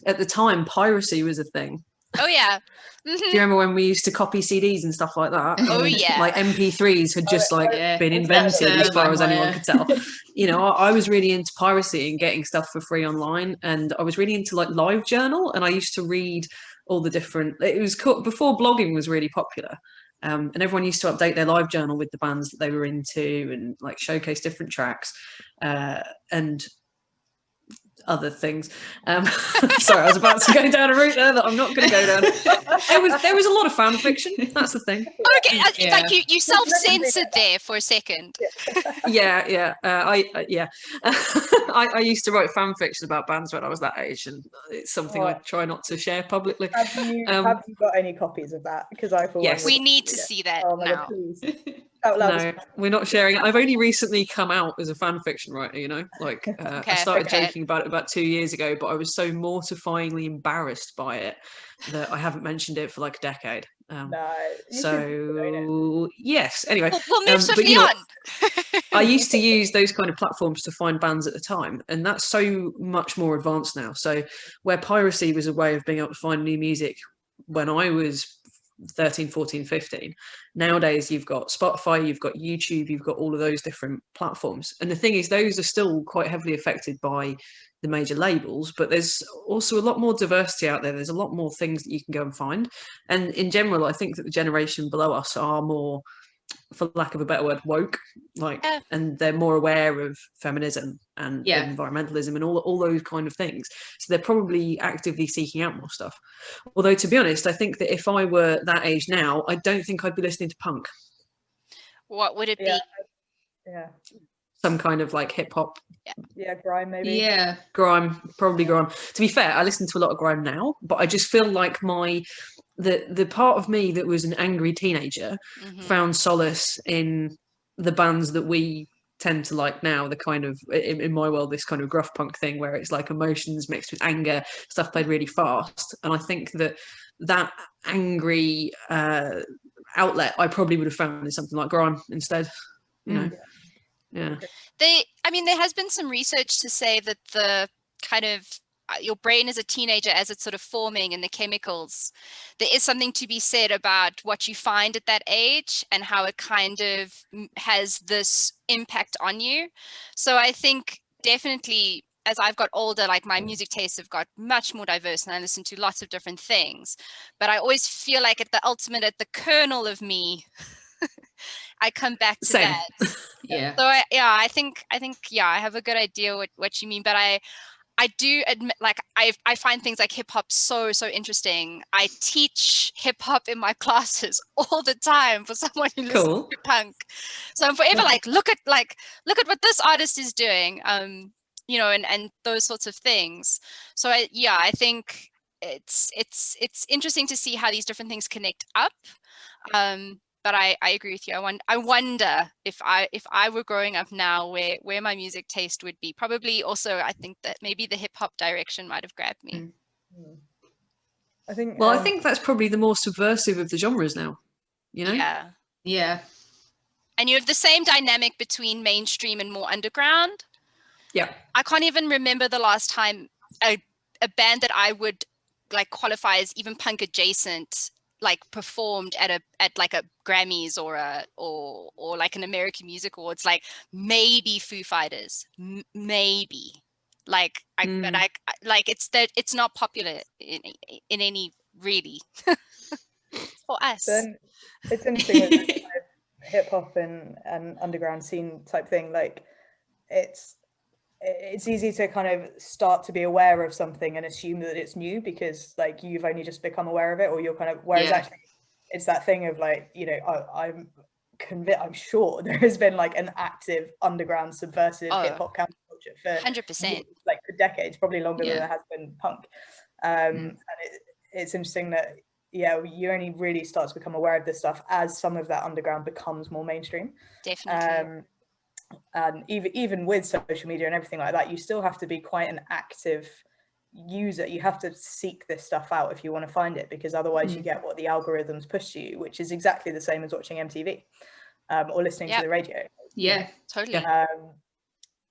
at the time, piracy was a thing. Oh, yeah. Do you remember when we used to copy CDs and stuff like that? Oh, And, yeah. like MP3s had just been invented as far as anyone could tell. You know, I was really into piracy and getting stuff for free online, and I was really into like LiveJournal, and I used to read all the different. It was cool, before blogging was really popular, and everyone used to update their LiveJournal with the bands that they were into and like showcase different tracks, and other things. Sorry, I was about to go down a route there that I'm not going to go down. There was a lot of fan fiction. That's the thing. Okay, it's like you self-censored there for a second. Yeah. I used to write fan fiction about bands when I was that age, and it's something I try not to share publicly. Have you got any copies of that? Because I thought yes, we need to see that now. Please. No, we're not sharing it. I've only recently come out as a fan fiction writer, you know, like I started joking about it about 2 years ago, but I was so mortifyingly embarrassed by it that I haven't mentioned it for like a decade. Yes, anyway, we'll move swiftly on. I used to use those kind of platforms to find bands at the time, and that's so much more advanced now. So where piracy was a way of being able to find new music when I was 13, 14, 15, nowadays you've got Spotify, you've got YouTube, you've got all of those different platforms. And the thing is, those are still quite heavily affected by the major labels, but there's also a lot more diversity out there. There's a lot more things that you can go and find. And in general, I think that the generation below us are more, for lack of a better word, woke, like, and they're more aware of feminism and environmentalism and all those kind of things. So they're probably actively seeking out more stuff. Although, to be honest, I think that if I were that age now, I don't think I'd be listening to punk. What would it be? Some kind of like hip hop. Yeah, grime maybe. Yeah, grime, probably grime. To be fair, I listen to a lot of grime now, but I just feel like the part of me that was an angry teenager found solace in the bands that we tend to like now, the kind of, in my world, this kind of gruff punk thing where it's like emotions mixed with anger, stuff played really fast. And I think that angry outlet I probably would have found in something like grime instead, you know. Yeah. There has been some research to say that the kind of your brain as a teenager, as it's sort of forming and the chemicals, there is something to be said about what you find at that age and how it kind of has this impact on you. So I think definitely as I've got older, like my music tastes have got much more diverse and I listen to lots of different things. But I always feel like at the kernel of me, I come back to that. So I think I have a good idea what you mean, but I do admit, like I find things like hip hop so interesting. I teach hip hop in my classes all the time for someone who listens to punk. So I'm forever like, look at what this artist is doing, you know, and those sorts of things. So I think it's interesting to see how these different things connect up. But I agree with you. I wonder if I were growing up now, where my music taste would be. Probably also, I think that maybe the hip hop direction might have grabbed me. I think. Well, I think that's probably the more subversive of the genres now. You know. Yeah. And you have the same dynamic between mainstream and more underground. Yeah. I can't even remember the last time a band that I would like qualify as even punk adjacent like performed at like a Grammys or like an American Music Awards, like maybe Foo Fighters, maybe like but I like it's not popular in any really for us. Then it's interesting with kind of hip hop and underground scene type thing. Like it's it's easy to kind of start to be aware of something and assume that it's new because like you've only just become aware of it, or you're kind of, whereas actually it's that thing of like, you know, I'm sure there has been like an active underground subversive hip hop counterculture for 100%, like for decades, probably longer than there has been punk. And it's interesting that you only really start to become aware of this stuff as some of that underground becomes more mainstream. Definitely. And even with social media and everything like that, you still have to be quite an active user. You have to seek this stuff out if you want to find it, because otherwise you get what the algorithms push to you, which is exactly the same as watching MTV or listening to the radio. Totally.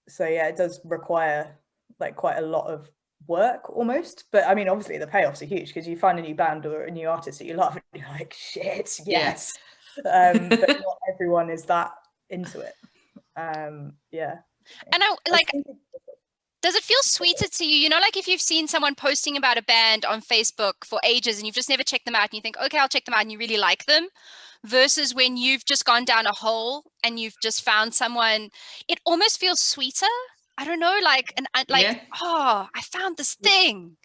So it does require like quite a lot of work almost, but I mean obviously the payoffs are huge because you find a new band or a new artist that you love and you're like, shit, yes. But not everyone is that into it. And I like, does it feel sweeter to you, you know, like if you've seen someone posting about a band on Facebook for ages and you've just never checked them out and you think, okay, I'll check them out, and you really like them, versus when you've just gone down a hole and you've just found someone, it almost feels sweeter. I don't know, like, oh, I found this thing.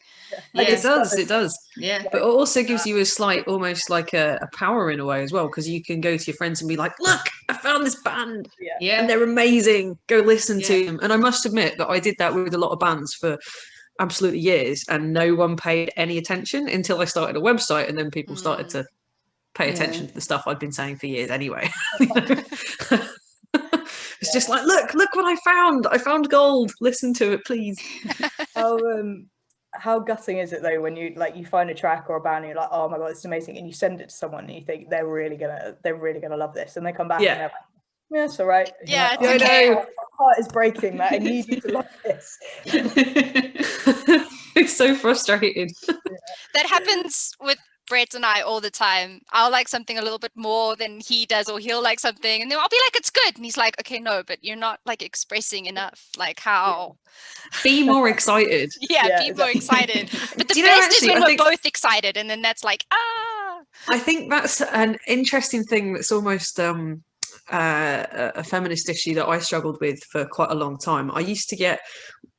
It does. Yeah. But it also gives you a slight, almost like a power in a way as well, because you can go to your friends and be like, look, I found this band and they're amazing. Go listen to them. And I must admit that I did that with a lot of bands for absolutely years and no one paid any attention until I started a website, and then people started to pay attention to the stuff I'd been saying for years anyway. It's just like, look what I found. I found gold. Listen to it, please. How gutting is it though when you find a track or a band and you're like, oh my god, it's amazing, and you send it to someone and you think they're really gonna love this, and they come back and they're like, yeah, it's all right. Yeah, like, it's okay. My heart is breaking, that I need you to love this. It's so frustrating. That happens with Brett and I all the time. I'll like something a little bit more than he does, or he'll like something and then I'll be like, it's good, and he's like, okay, no, but you're not like expressing enough. Like, how? Be more excited. Be more excited. But the best is when we're both excited, and then that's like, I think that's an interesting thing that's almost a feminist issue that I struggled with for quite a long time. I used to get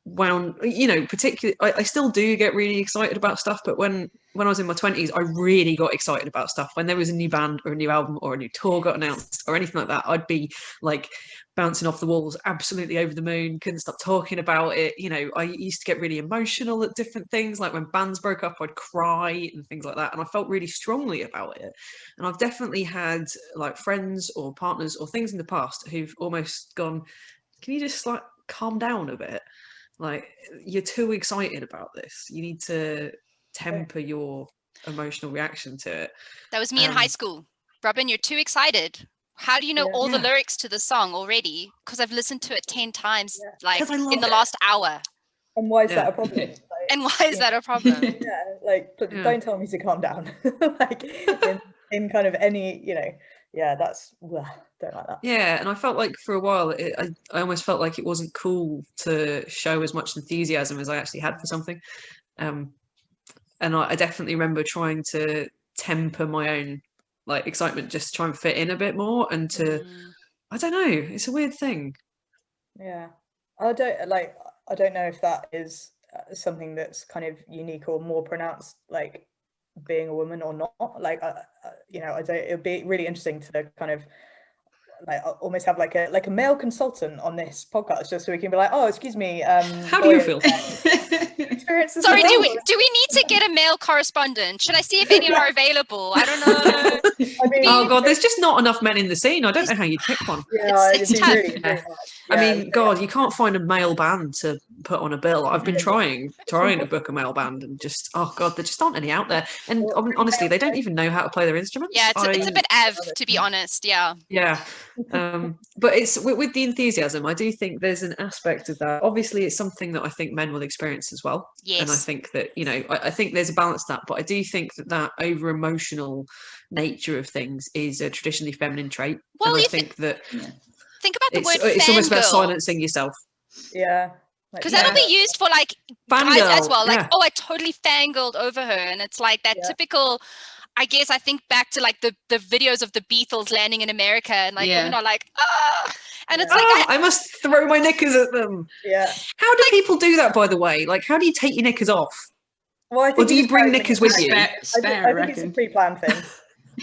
wound, you know, particularly I still do get really excited about stuff, but when I was in my 20s, I really got excited about stuff. When there was a new band or a new album or a new tour got announced or anything like that, I'd be like bouncing off the walls, absolutely over the moon, couldn't stop talking about it. You know, I used to get really emotional at different things, like when bands broke up, I'd cry and things like that, and I felt really strongly about it. And I've definitely had like friends or partners or things in the past who've almost gone, can you just like calm down a bit? Like, you're too excited about this. You need to temper your emotional reaction to it. That was me in high school. Robyn, you're too excited. How do you know all the lyrics to the song already? Because I've listened to it 10 times, like in the last hour. And why is that a problem? Like, and why is that a problem? Don't tell me to calm down. Like in kind of any, you know, that's don't like that. Yeah, and I felt like for a while I almost felt like it wasn't cool to show as much enthusiasm as I actually had for something, and I definitely remember trying to temper my own like excitement, just to try and fit in a bit more, and to I don't know, it's a weird thing. I don't know if that is something that's kind of unique or more pronounced, like being a woman or not. Like you know, it would be really interesting to kind of like almost have like a male consultant on this podcast, just so we can be like, oh, excuse me, how do you feel? Experiences. Sorry, do we need to get a male correspondent? Should I see if any are available? I don't know. I mean, oh god, there's just not enough men in the scene. I don't know how you'd pick one. It's tough. Really I mean, god, you can't find a male band to put on a bill. I've been trying to book a male band, and just, oh god, there just aren't any out there. And honestly, they don't even know how to play their instruments. Yeah, it's a bit to be honest. Yeah. But it's with the enthusiasm, I do think there's an aspect of that. Obviously, it's something that I think men will experience as well. Yes. And I think that, you know, I think there's a balance to that, but I do think that over emotional nature of things is a traditionally feminine trait. Well, and I think that think about the word it's almost about fangirl. silencing yourself. Yeah. Because that'll be used for like guys as well. Like, oh, I totally fangirled over her. And it's like that typical, I guess I think back to like the videos of the Beatles landing in America, and like women are like, ah. And it's Yeah. like, I must throw my knickers at them. Yeah. How do people do that, by the way? Like, how do you take your knickers off? Well, I Or think do you bring knickers with you? Spare, I think it's a pre-planned thing.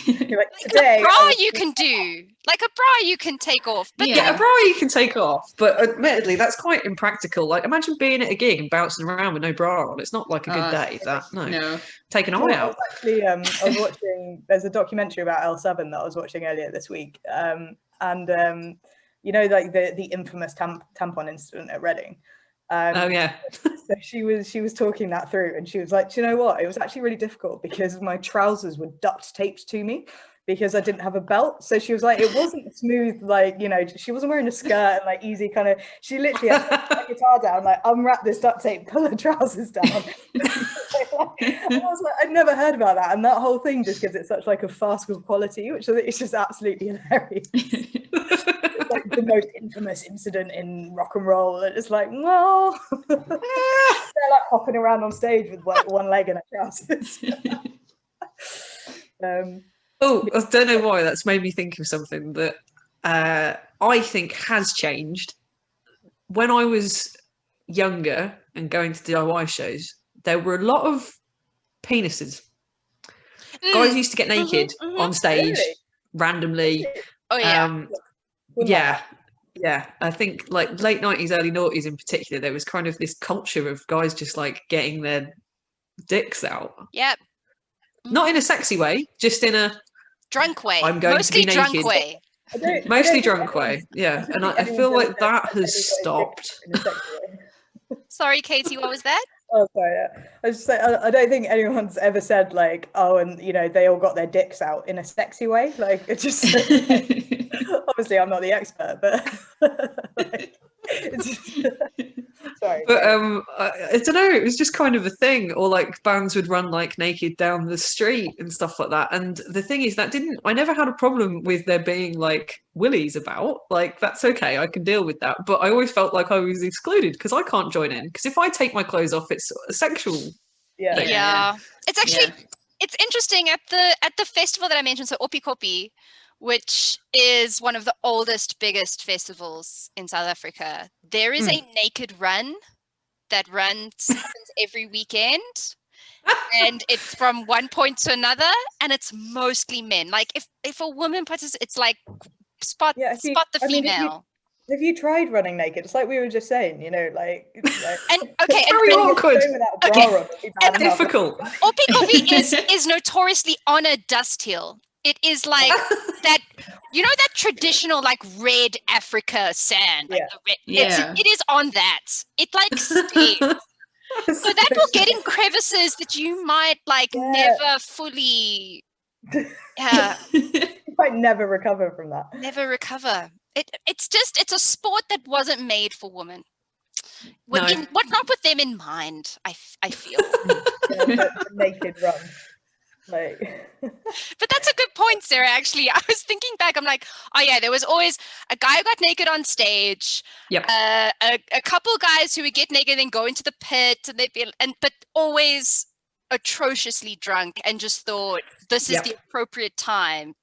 You're like, like today, a bra you can do. Like a bra you can take off. But Yeah, a bra you can take off, but admittedly, that's quite impractical. Like, imagine being at a gig and bouncing around with no bra on. It's not like a good day. That no, take an eye I out. was actually, I was watching. There's a documentary about L7 that I was watching earlier this week, and you know, like the infamous tampon incident at Reading. Oh yeah. So she was talking that through, and she was like, do you know what? It was actually really difficult because my trousers were duct taped to me because I didn't have a belt. So she was like, it wasn't smooth, like, you know, she wasn't wearing a skirt and like easy kind of. She literally had to put the guitar down, like unwrap this duct tape, pull her trousers down. And I was like, I'd never heard about that, and that whole thing just gives it such like a farcical quality, which I think is just absolutely hilarious. Like the most infamous incident in rock and roll, and it's like, well, they're like hopping around on stage with like one leg in a trousers. Oh, I don't know why that's made me think of something that I think has changed. When I was younger and going to DIY shows, there were a lot of penises. Guys used to get naked on stage randomly. Oh yeah. Yeah. I think like late 90s, early 90s in particular, there was kind of this culture of guys just like getting their dicks out. Yep. Not in a sexy way, just in a drunk way. I'm going Mostly to be drunk naked. way. Mostly drunk way. Yeah. And I feel like that has stopped. Sorry, Katie, what was that? Oh, sorry. Yeah. I was just saying, I don't think anyone's ever said like, oh, and you know, they all got their dicks out in a sexy way. Like, it just obviously I'm not the expert, but like, sorry. But I don't know. It was just kind of a thing, or like bands would run like naked down the street and stuff like that. And the thing is, I never had a problem with there being like willies about. Like that's okay, I can deal with that. But I always felt like I was excluded because I can't join in. Because if I take my clothes off, it's a sexual. Yeah. It's actually it's interesting at the festival that I mentioned. So Opikopi, which is one of the oldest, biggest festivals in South Africa. There is a naked run that happens every weekend. And it's from one point to another, and it's mostly men. Like if a woman participates, it's like spot the female. Have you tried running naked? It's like we were just saying, you know, like and okay, very awkward. And difficult. Opikopi is notoriously on a dust hill. It is like that, you know, that traditional like red Africa sand. Like it is on that. It like stays. So that will get in crevices that you might like never fully. You might never recover from that. Never recover. It's a sport that wasn't made for women. Not with them in mind. I feel. The naked run. But that's a good point, Sarah. Actually, I was thinking back. I'm like, oh yeah, there was always a guy who got naked on stage. Yep. A couple guys who would get naked and then go into the pit, and but always atrociously drunk, and just thought this is the appropriate time.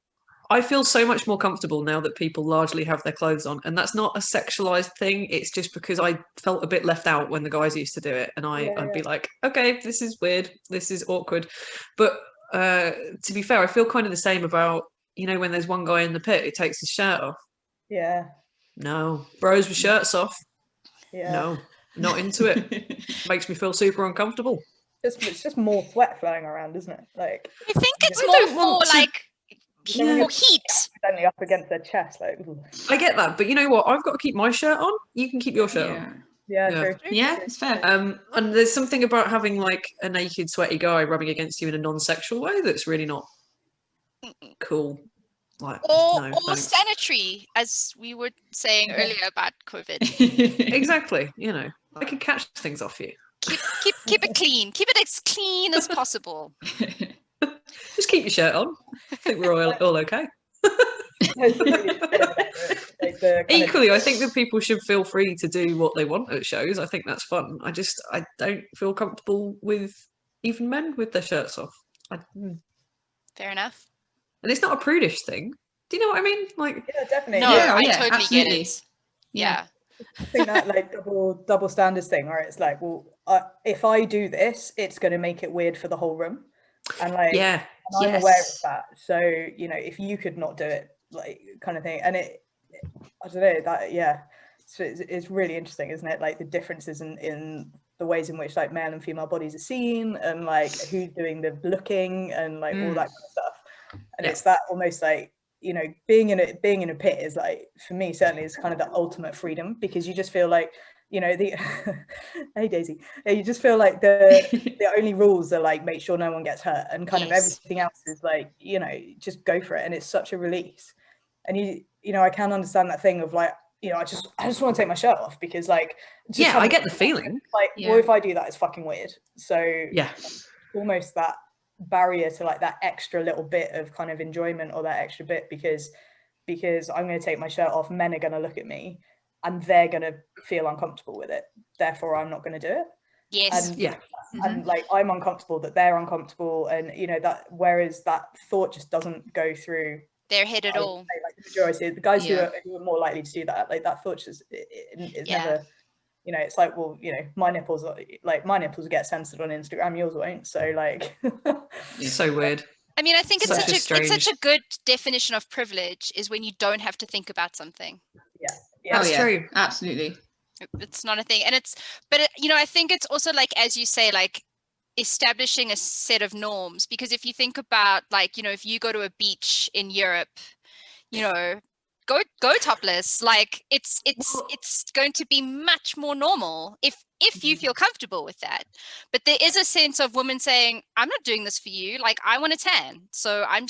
I feel so much more comfortable now that people largely have their clothes on, and that's not a sexualized thing. It's just because I felt a bit left out when the guys used to do it, and I'd be like, okay, this is weird, this is awkward, but. To be fair, I feel kind of the same about, you know, when there's one guy in the pit who takes his shirt off. Yeah. No, bros with shirts off. Yeah. No, not into it. Makes me feel super uncomfortable. It's just more sweat flowing around, isn't it? Like I think it's more for like more heat. Only up against their chest, like. Ooh. I get that, but you know what? I've got to keep my shirt on. You can keep your shirt on. Yeah, true. Yeah, it's fair. And there's something about having like a naked, sweaty guy rubbing against you in a non-sexual way that's really not cool. Like, or sanitary, as we were saying earlier about COVID. Exactly. You know, I can catch things off you. Keep it clean. Keep it as clean as possible. Just keep your shirt on. I think we're all okay. Equally, I think that people should feel free to do what they want at shows. I think that's fun. I don't feel comfortable with even men with their shirts off. Fair enough. And it's not a prudish thing. Do you know what I mean? Like, yeah, definitely. No, I totally get it. Yeah. I think that like double standards thing, where it's like, well, if I do this, it's going to make it weird for the whole room, and like, Yeah. and I'm aware of that. So you know, if you could not do it, like, kind of thing, and I don't know that, yeah. So it's really interesting, isn't it? Like the differences in the ways in which like male and female bodies are seen, and like who's doing the looking, and like all that kind of stuff. And it's that almost like, you know, being in a pit is like, for me certainly, is kind of the ultimate freedom, because you just feel like, you know, the hey Daisy, you just feel like the only rules are like, make sure no one gets hurt, and kind of everything else is like, you know, just go for it, and it's such a release. And you know, I can understand that thing of like, you know, I just want to take my shirt off, because like, just I get the feeling like, well, if I do that, it's fucking weird. So yeah, almost that barrier to like that extra little bit of kind of enjoyment, or that extra bit, because I'm going to take my shirt off, men are going to look at me and they're going to feel uncomfortable with it, therefore I'm not going to do it. Yes. And and like, I'm uncomfortable that they're uncomfortable, and you know, that, whereas that thought just doesn't go through their head at all. Like the majority of the guys who are more likely to do that, like that thought just is never, you know, it's like, well, you know, my nipples get censored on Instagram, yours won't. So like, so weird. I mean, I think it's such a good definition of privilege, is when you don't have to think about something. That's true. Absolutely. It's not a thing. And you know, I think it's also like, as you say, like establishing a set of norms, because if you think about, like, you know, if you go to a beach in Europe, you know, go topless, like it's going to be much more normal if you feel comfortable with that. But there is a sense of women saying, I'm not doing this for you, like I want a tan, so I'm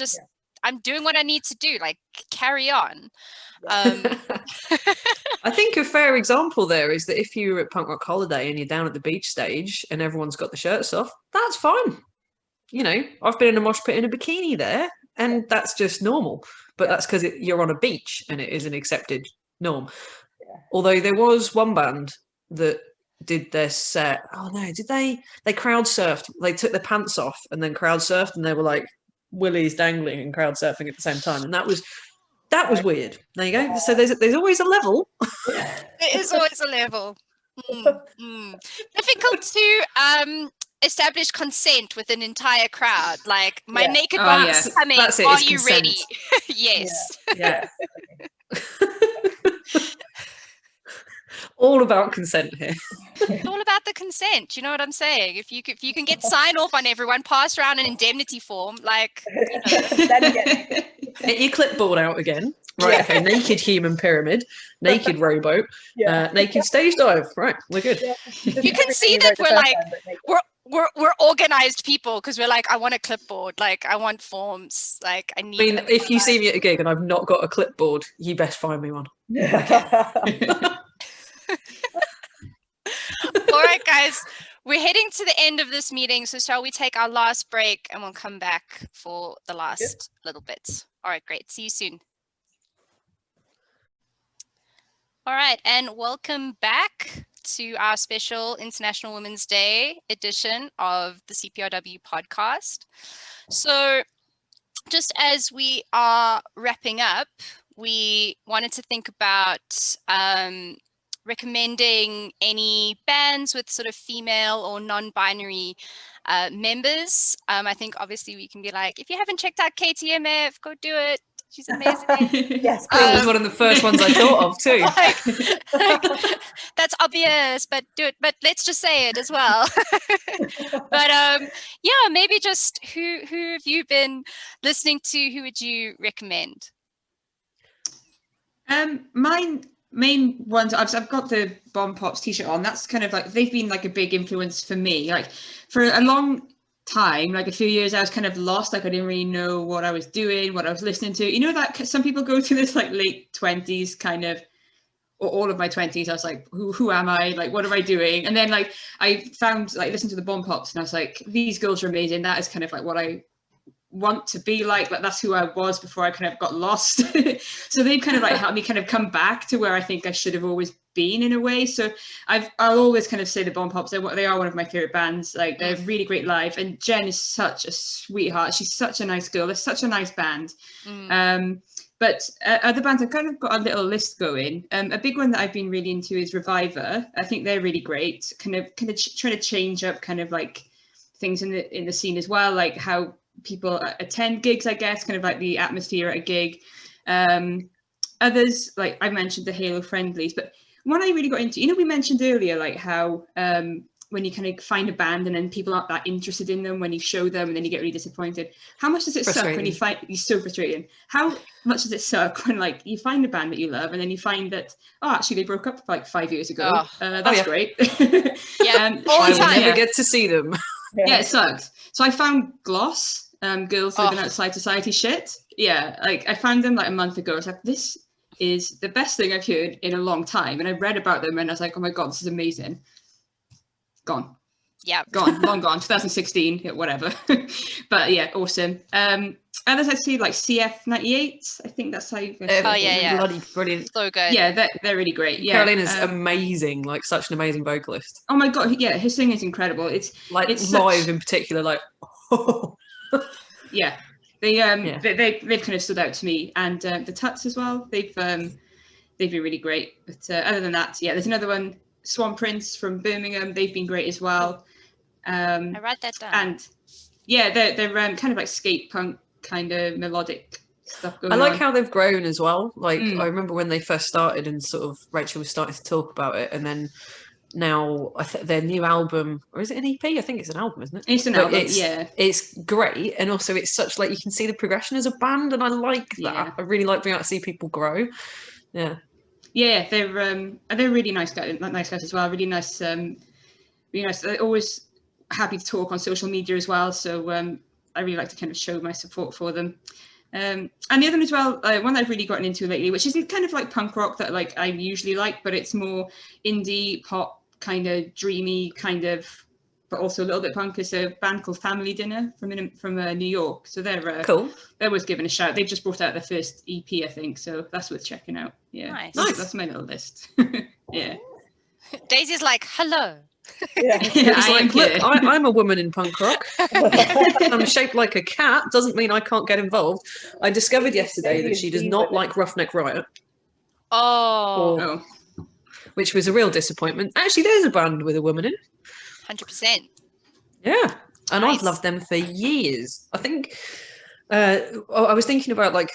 doing what I need to do, like carry on. I think a fair example there is that if you're at Punk Rock Holiday and you're down at the beach stage and everyone's got the shirts off, that's fine. You know, I've been in a mosh pit in a bikini there, and that's just normal. But that's because you're on a beach and it is an accepted norm. Although there was one band that did their set. Oh no, did they? They crowd surfed. They took their pants off and then crowd surfed, and they were like willies dangling and crowd surfing at the same time, and that was weird. There you go. So there's always a level. There is always a level. Difficult to establish consent with an entire crowd. Like, my naked body is coming. That's it. Are It's you consent. ready? Yes. Yeah. All about consent here. It's all about the consent. You know what I'm saying? If you can get sign off on everyone, pass around an indemnity form, like, you know. Get your clipboard out again. Right, okay, naked human pyramid, naked rowboat, naked stage dive. Right, we're good. You can see that we're like, we're organized people, because we're like, I want a clipboard, like I want forms, like I need. I mean, if you see me at a gig and I've not got a clipboard, you best find me one. All right, guys, we're heading to the end of this meeting, so shall we take our last break and we'll come back for the last little bit. All right, great. See you soon. All right, and welcome back to our special International Women's Day edition of the CPRW podcast. So just as we are wrapping up, we wanted to think about recommending any bands with sort of female or non-binary members. I think obviously we can be like, if you haven't checked out KTMF, go do it. She's amazing. Yes, that was one of the first ones I thought of too. like, that's obvious, but do it. But let's just say it as well. But yeah, maybe just who have you been listening to? Who would you recommend? My main ones, I've got the Bomb Pops t-shirt on. That's kind of like, they've been like a big influence for me. Like for a long time, like a few years, I was kind of lost. Like I didn't really know what I was doing, what I was listening to. You know, that some people go through this like late 20s kind of, or all of my 20s, I was like, who am I? Like, what am I doing? And then like I found, like, listened to the Bomb Pops, and I was like, these girls are amazing. That is kind of like what I want to be like that's who I was before I kind of got lost. So they've kind of like helped me kind of come back to where I think I should have always been in a way. So I'll always kind of say the Bomb Pops, they are one of my favorite bands. Like they're really great live, and Jen is such a sweetheart. She's such a nice girl. They're such a nice band. But other bands, I've kind of got a little list going. A big one that I've been really into is Reviver. I think they're really great. Kind of trying to change up kind of like things in the scene as well, like how people attend gigs, I guess, kind of like the atmosphere at a gig. Others, like I mentioned, the Halo friendlies, but one I really got into, we mentioned earlier, like how when you kind of find a band and then people aren't that interested in them when you show them and then you get really disappointed. How much does it suck when you find, it's so frustrating. How much does it suck when like you find a band that you love and then you find that, oh, actually they broke up like 5 years ago. That's great. Yeah, all I the will time. never get to see them. Yeah, it sucks. So I found Gloss, Girls Living Outside Society shit. Yeah, like I found them like a month ago. I was like, this is the best thing I've heard in a long time. And I read about them and I was like, oh my God, this is amazing. Gone. Yeah. Gone, long gone, 2016, yeah, whatever. But yeah, awesome. Others I'd say like CF98. I think that's how you Bloody brilliant. So good. Yeah, they're really great. Yeah. Carolina's amazing, like such an amazing vocalist. Oh my God, yeah, his singing is incredible. It's live in particular, like yeah. They've kind of stood out to me, and the Tuts as well. They've been really great. But other than that, yeah, there's another one, Swan Prince from Birmingham. They've been great as well. I write that down. And yeah, they're kind of like skate punk kind of melodic stuff going on. I like on. how they've grown as well. Like I remember when they first started, and sort of Rachel was starting to talk about it, and then now their new album, or is it an EP? I think it's an album, isn't it? It's an album, it's great, and also it's such like you can see the progression as a band, and I like that. I really like being able to see people grow. Yeah, they're really nice guys as well. Really nice, They're always happy to talk on social media as well. So I really like to kind of show my support for them. And the other one as well, one that I've really gotten into lately, which is kind of like punk rock that like I usually like, but it's more indie pop, kind of dreamy, kind of, but also a little bit punk, is a band called Family Dinner from New York. So they're cool. They're worth giving a shout. They've just brought out their first EP, I think, so that's worth checking out. Yeah, nice. That's my little list. Yeah. Daisy's like, hello. I'm a woman in punk rock. I'm shaped like a cat. Doesn't mean I can't get involved. I discovered yesterday that she does not like Roughneck Riot. Oh. Which was a real disappointment. Actually, there's a band with a woman in. 100%. Yeah, and nice. I've loved them for years. I think I was thinking about like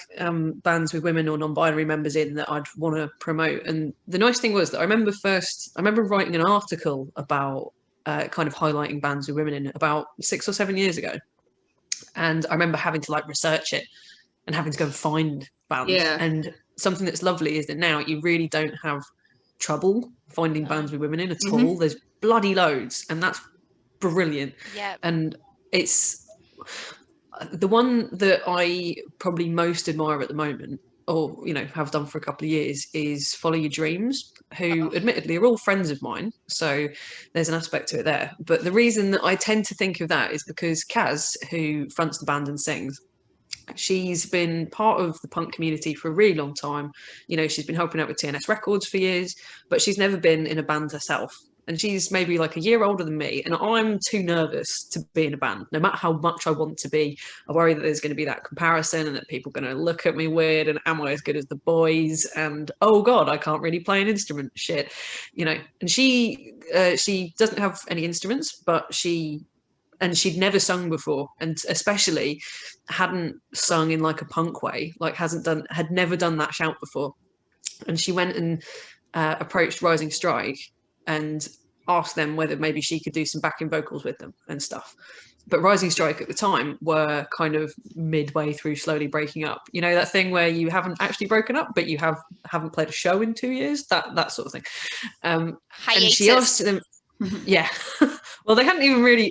bands with women or non-binary members in that I'd want to promote. And the nice thing was that I remember writing an article about kind of highlighting bands with women in about 6 or 7 years ago. And I remember having to like research it and having to go and find bands. Yeah. And something that's lovely is that now you really don't have trouble finding bands with women in at all. There's bloody loads, and that's brilliant. Yeah. And it's the one that I probably most admire at the moment, or have done for a couple of years, is Follow Your Dreams, who admittedly are all friends of mine, so there's an aspect to it there. But the reason that I tend to think of that is because Kaz, who fronts the band and sings, she's been part of the punk community for a really long time. She's been helping out with TNS Records for years, but she's never been in a band herself. And she's maybe like a year older than me, and I'm too nervous to be in a band. No matter how much I want to be, I worry that there's going to be that comparison and that people are going to look at me weird, and am I as good as the boys? And oh God, I can't really play an instrument. Shit, And she doesn't have any instruments, but she'd never sung before, and especially hadn't sung in like a punk way, like had never done that shout before. And she went and approached Rising Strike and asked them whether maybe she could do some backing vocals with them and stuff. But Rising Strike at the time were kind of midway through slowly breaking up. That thing where you haven't actually broken up, but you haven't played a show in 2 years, that sort of thing. And she asked them, yeah. Well, they hadn't even really,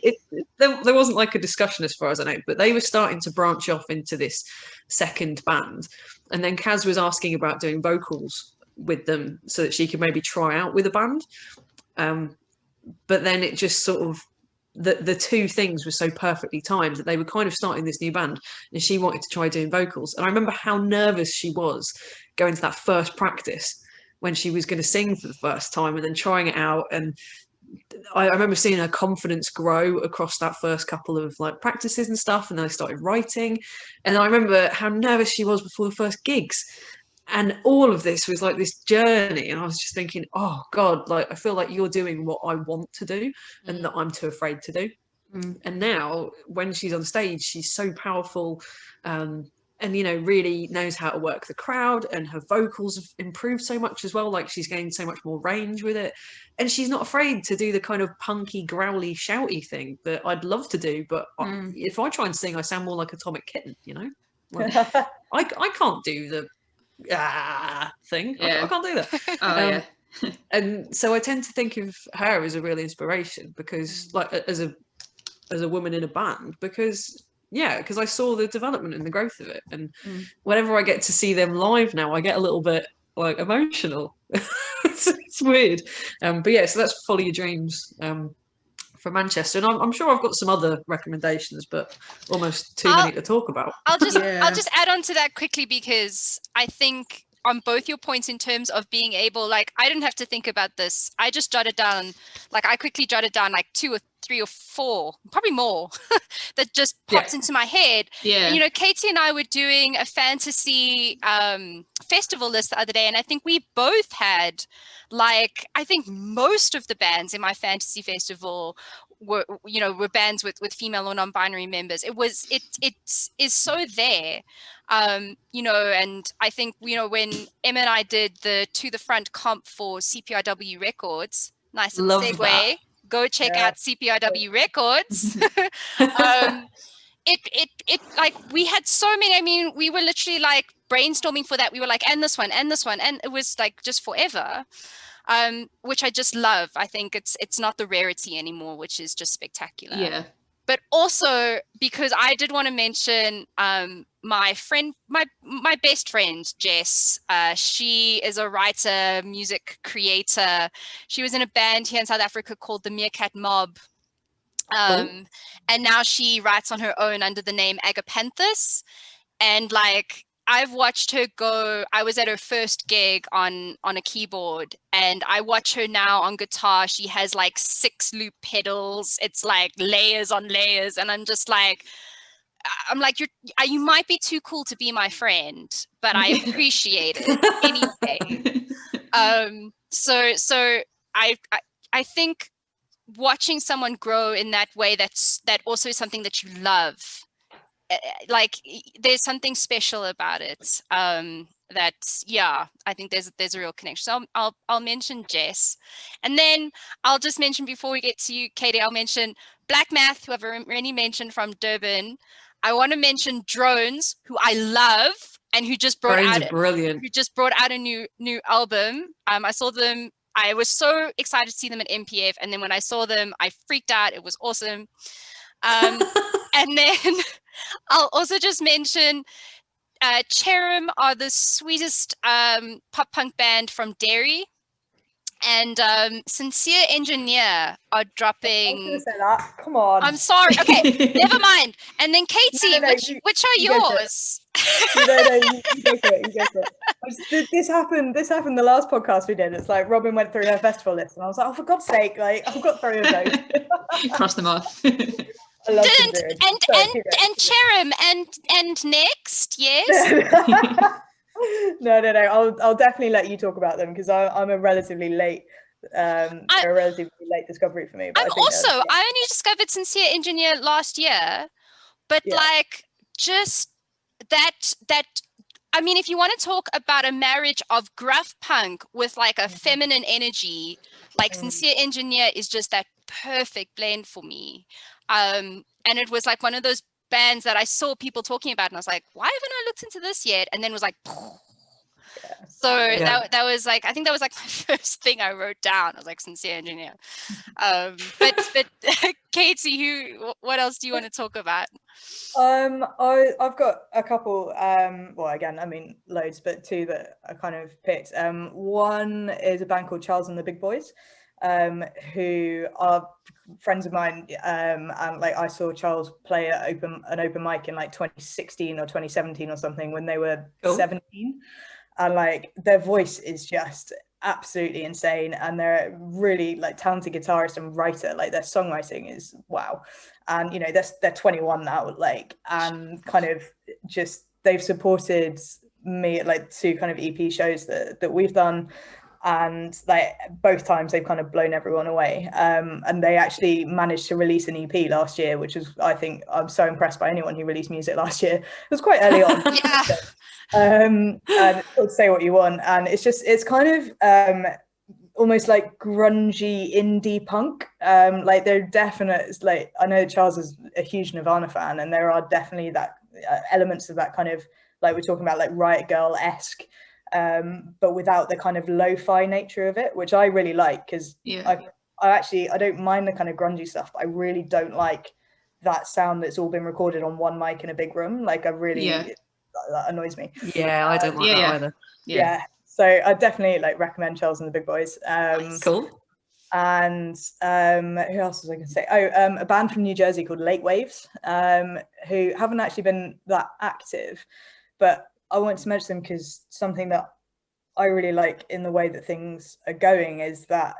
there wasn't like a discussion as far as I know, but they were starting to branch off into this second band. And then Kaz was asking about doing vocals with them so that she could maybe try out with a band. But then it just sort of, the two things were so perfectly timed that they were kind of starting this new band, and she wanted to try doing vocals. And I remember how nervous she was going to that first practice when she was going to sing for the first time, and then trying it out and I remember seeing her confidence grow across that first couple of like practices and stuff, and then I started writing, and I remember how nervous she was before the first gigs, and all of this was like this journey, and I was just thinking, oh God, like I feel like you're doing what I want to do and that I'm too afraid to do. And now when she's on stage, she's so powerful, and you know, really knows how to work the crowd, and her vocals have improved so much as well. Like she's gained so much more range with it, and she's not afraid to do the kind of punky, growly, shouty thing that I'd love to do. But if I try and sing, I sound more like Atomic Kitten, you know. Like, I can't do the thing. I can't do that. Yeah. And so I tend to think of her as a real inspiration, because like as a woman in a band, because I saw the development and the growth of it, and whenever I get to see them live now, I get a little bit like emotional. It's weird, but yeah, so that's Follow Your Dreams from Manchester, and I'm sure I've got some other recommendations, but almost too many to talk about. I'll just add on to that quickly, because I think on both your points in terms of being able, like, I didn't have to think about this. I just jotted down, like, I quickly jotted down like 2 or 3 or 4, probably more, that just popped into my head. Yeah. And, you know, Katie and I were doing a fantasy festival list the other day, and I think we both had, like, I think most of the bands in my fantasy festival were bands with female or non-binary members. It is so there, you know. And I think, you know, when Emma and I did the To the Front comp for CPRW Records, nice and segue. That. Go check out CPRW Records. It like, we had so many. I mean, we were literally like brainstorming for that. We were like, and this one, and this one, and it was like just forever. Which I just love. I think it's not the rarity anymore, which is just spectacular. Yeah. But also, because I did want to mention my friend, my best friend, Jess. She is a writer, music creator. She was in a band here in South Africa called the Meerkat Mob. And now she writes on her own under the name Agapanthus. And like, I've watched her go. I was at her first gig on a keyboard, and I watch her now on guitar. She has like 6 loop pedals. It's like layers on layers, and I'm like, you might be too cool to be my friend, but I appreciate it anyway. So I think watching someone grow in that way, that also is something that you love. Like, there's something special about it. That, yeah, I think there's a real connection. So I'll mention Jess, and then I'll just mention, before we get to you, Katie, I'll mention Black Math, who I've already mentioned, from Durban. I want to mention Drones, who I love, and who just brought out a new album. I saw them. I was so excited to see them at MPF, and then when I saw them, I freaked out. It was awesome. And then I'll also just mention Cherem are the sweetest pop punk band from Derry, and Sincere Engineer are dropping. I was gonna say that. Come on. I'm sorry. Okay, never mind. And then Katie, which are yours? You go for it. This happened the last podcast we did. It's like Robyn went through her festival list, and I was like, oh, for God's sake, like, I've got 3 of those. Cross them off. And Cherem and next, yes. No. I'll definitely let you talk about them, because I'm a relatively late, discovery for me. But I only discovered Sincere Engineer last year, but like, just that. I mean, if you want to talk about a marriage of gruff punk with like a feminine energy, like Sincere Engineer is just that perfect blend for me. And it was like one of those bands that I saw people talking about, and I was like, why haven't I looked into this yet? And then was like, that was like, I think that was like my first thing I wrote down. I was like, Sincere Engineer. But Katie, what else do you want to talk about? I've got a couple, well, again, I mean, loads, but 2 that I kind of picked. One is a band called Charles and the Big Boys, who are friends of mine, and like, I saw Charles play at an open mic in like 2016 or 2017 or something, when they were 17, and like, their voice is just absolutely insane, and they're really like talented guitarist and writer. Like their songwriting is wow. And you know, they're 21 now, like, and kind of just they've supported me at like 2 kind of EP shows that we've done, and like both times they've kind of blown everyone away. And they actually managed to release an EP last year, which is, I think, I'm so impressed by anyone who released music last year. It was quite early on. Yeah. And say what you want, and it's kind of almost like grungy indie punk. Like they're definite, like, I know Charles is a huge Nirvana fan, and there are definitely that elements of that kind of, like we're talking about, like Riot Girl-esque, but without the kind of lo-fi nature of it, which I really like, because I don't mind the kind of grungy stuff, but I really don't like that sound that's all been recorded on one mic in a big room. Like I really, that annoys me. Yeah, I don't like that either. Yeah. So I definitely like recommend Charles and the Big Boys. Cool. And who else was I going to say? A band from New Jersey called Lake Waves, who haven't actually been that active, but I wanted to mention them because something that I really like in the way that things are going is that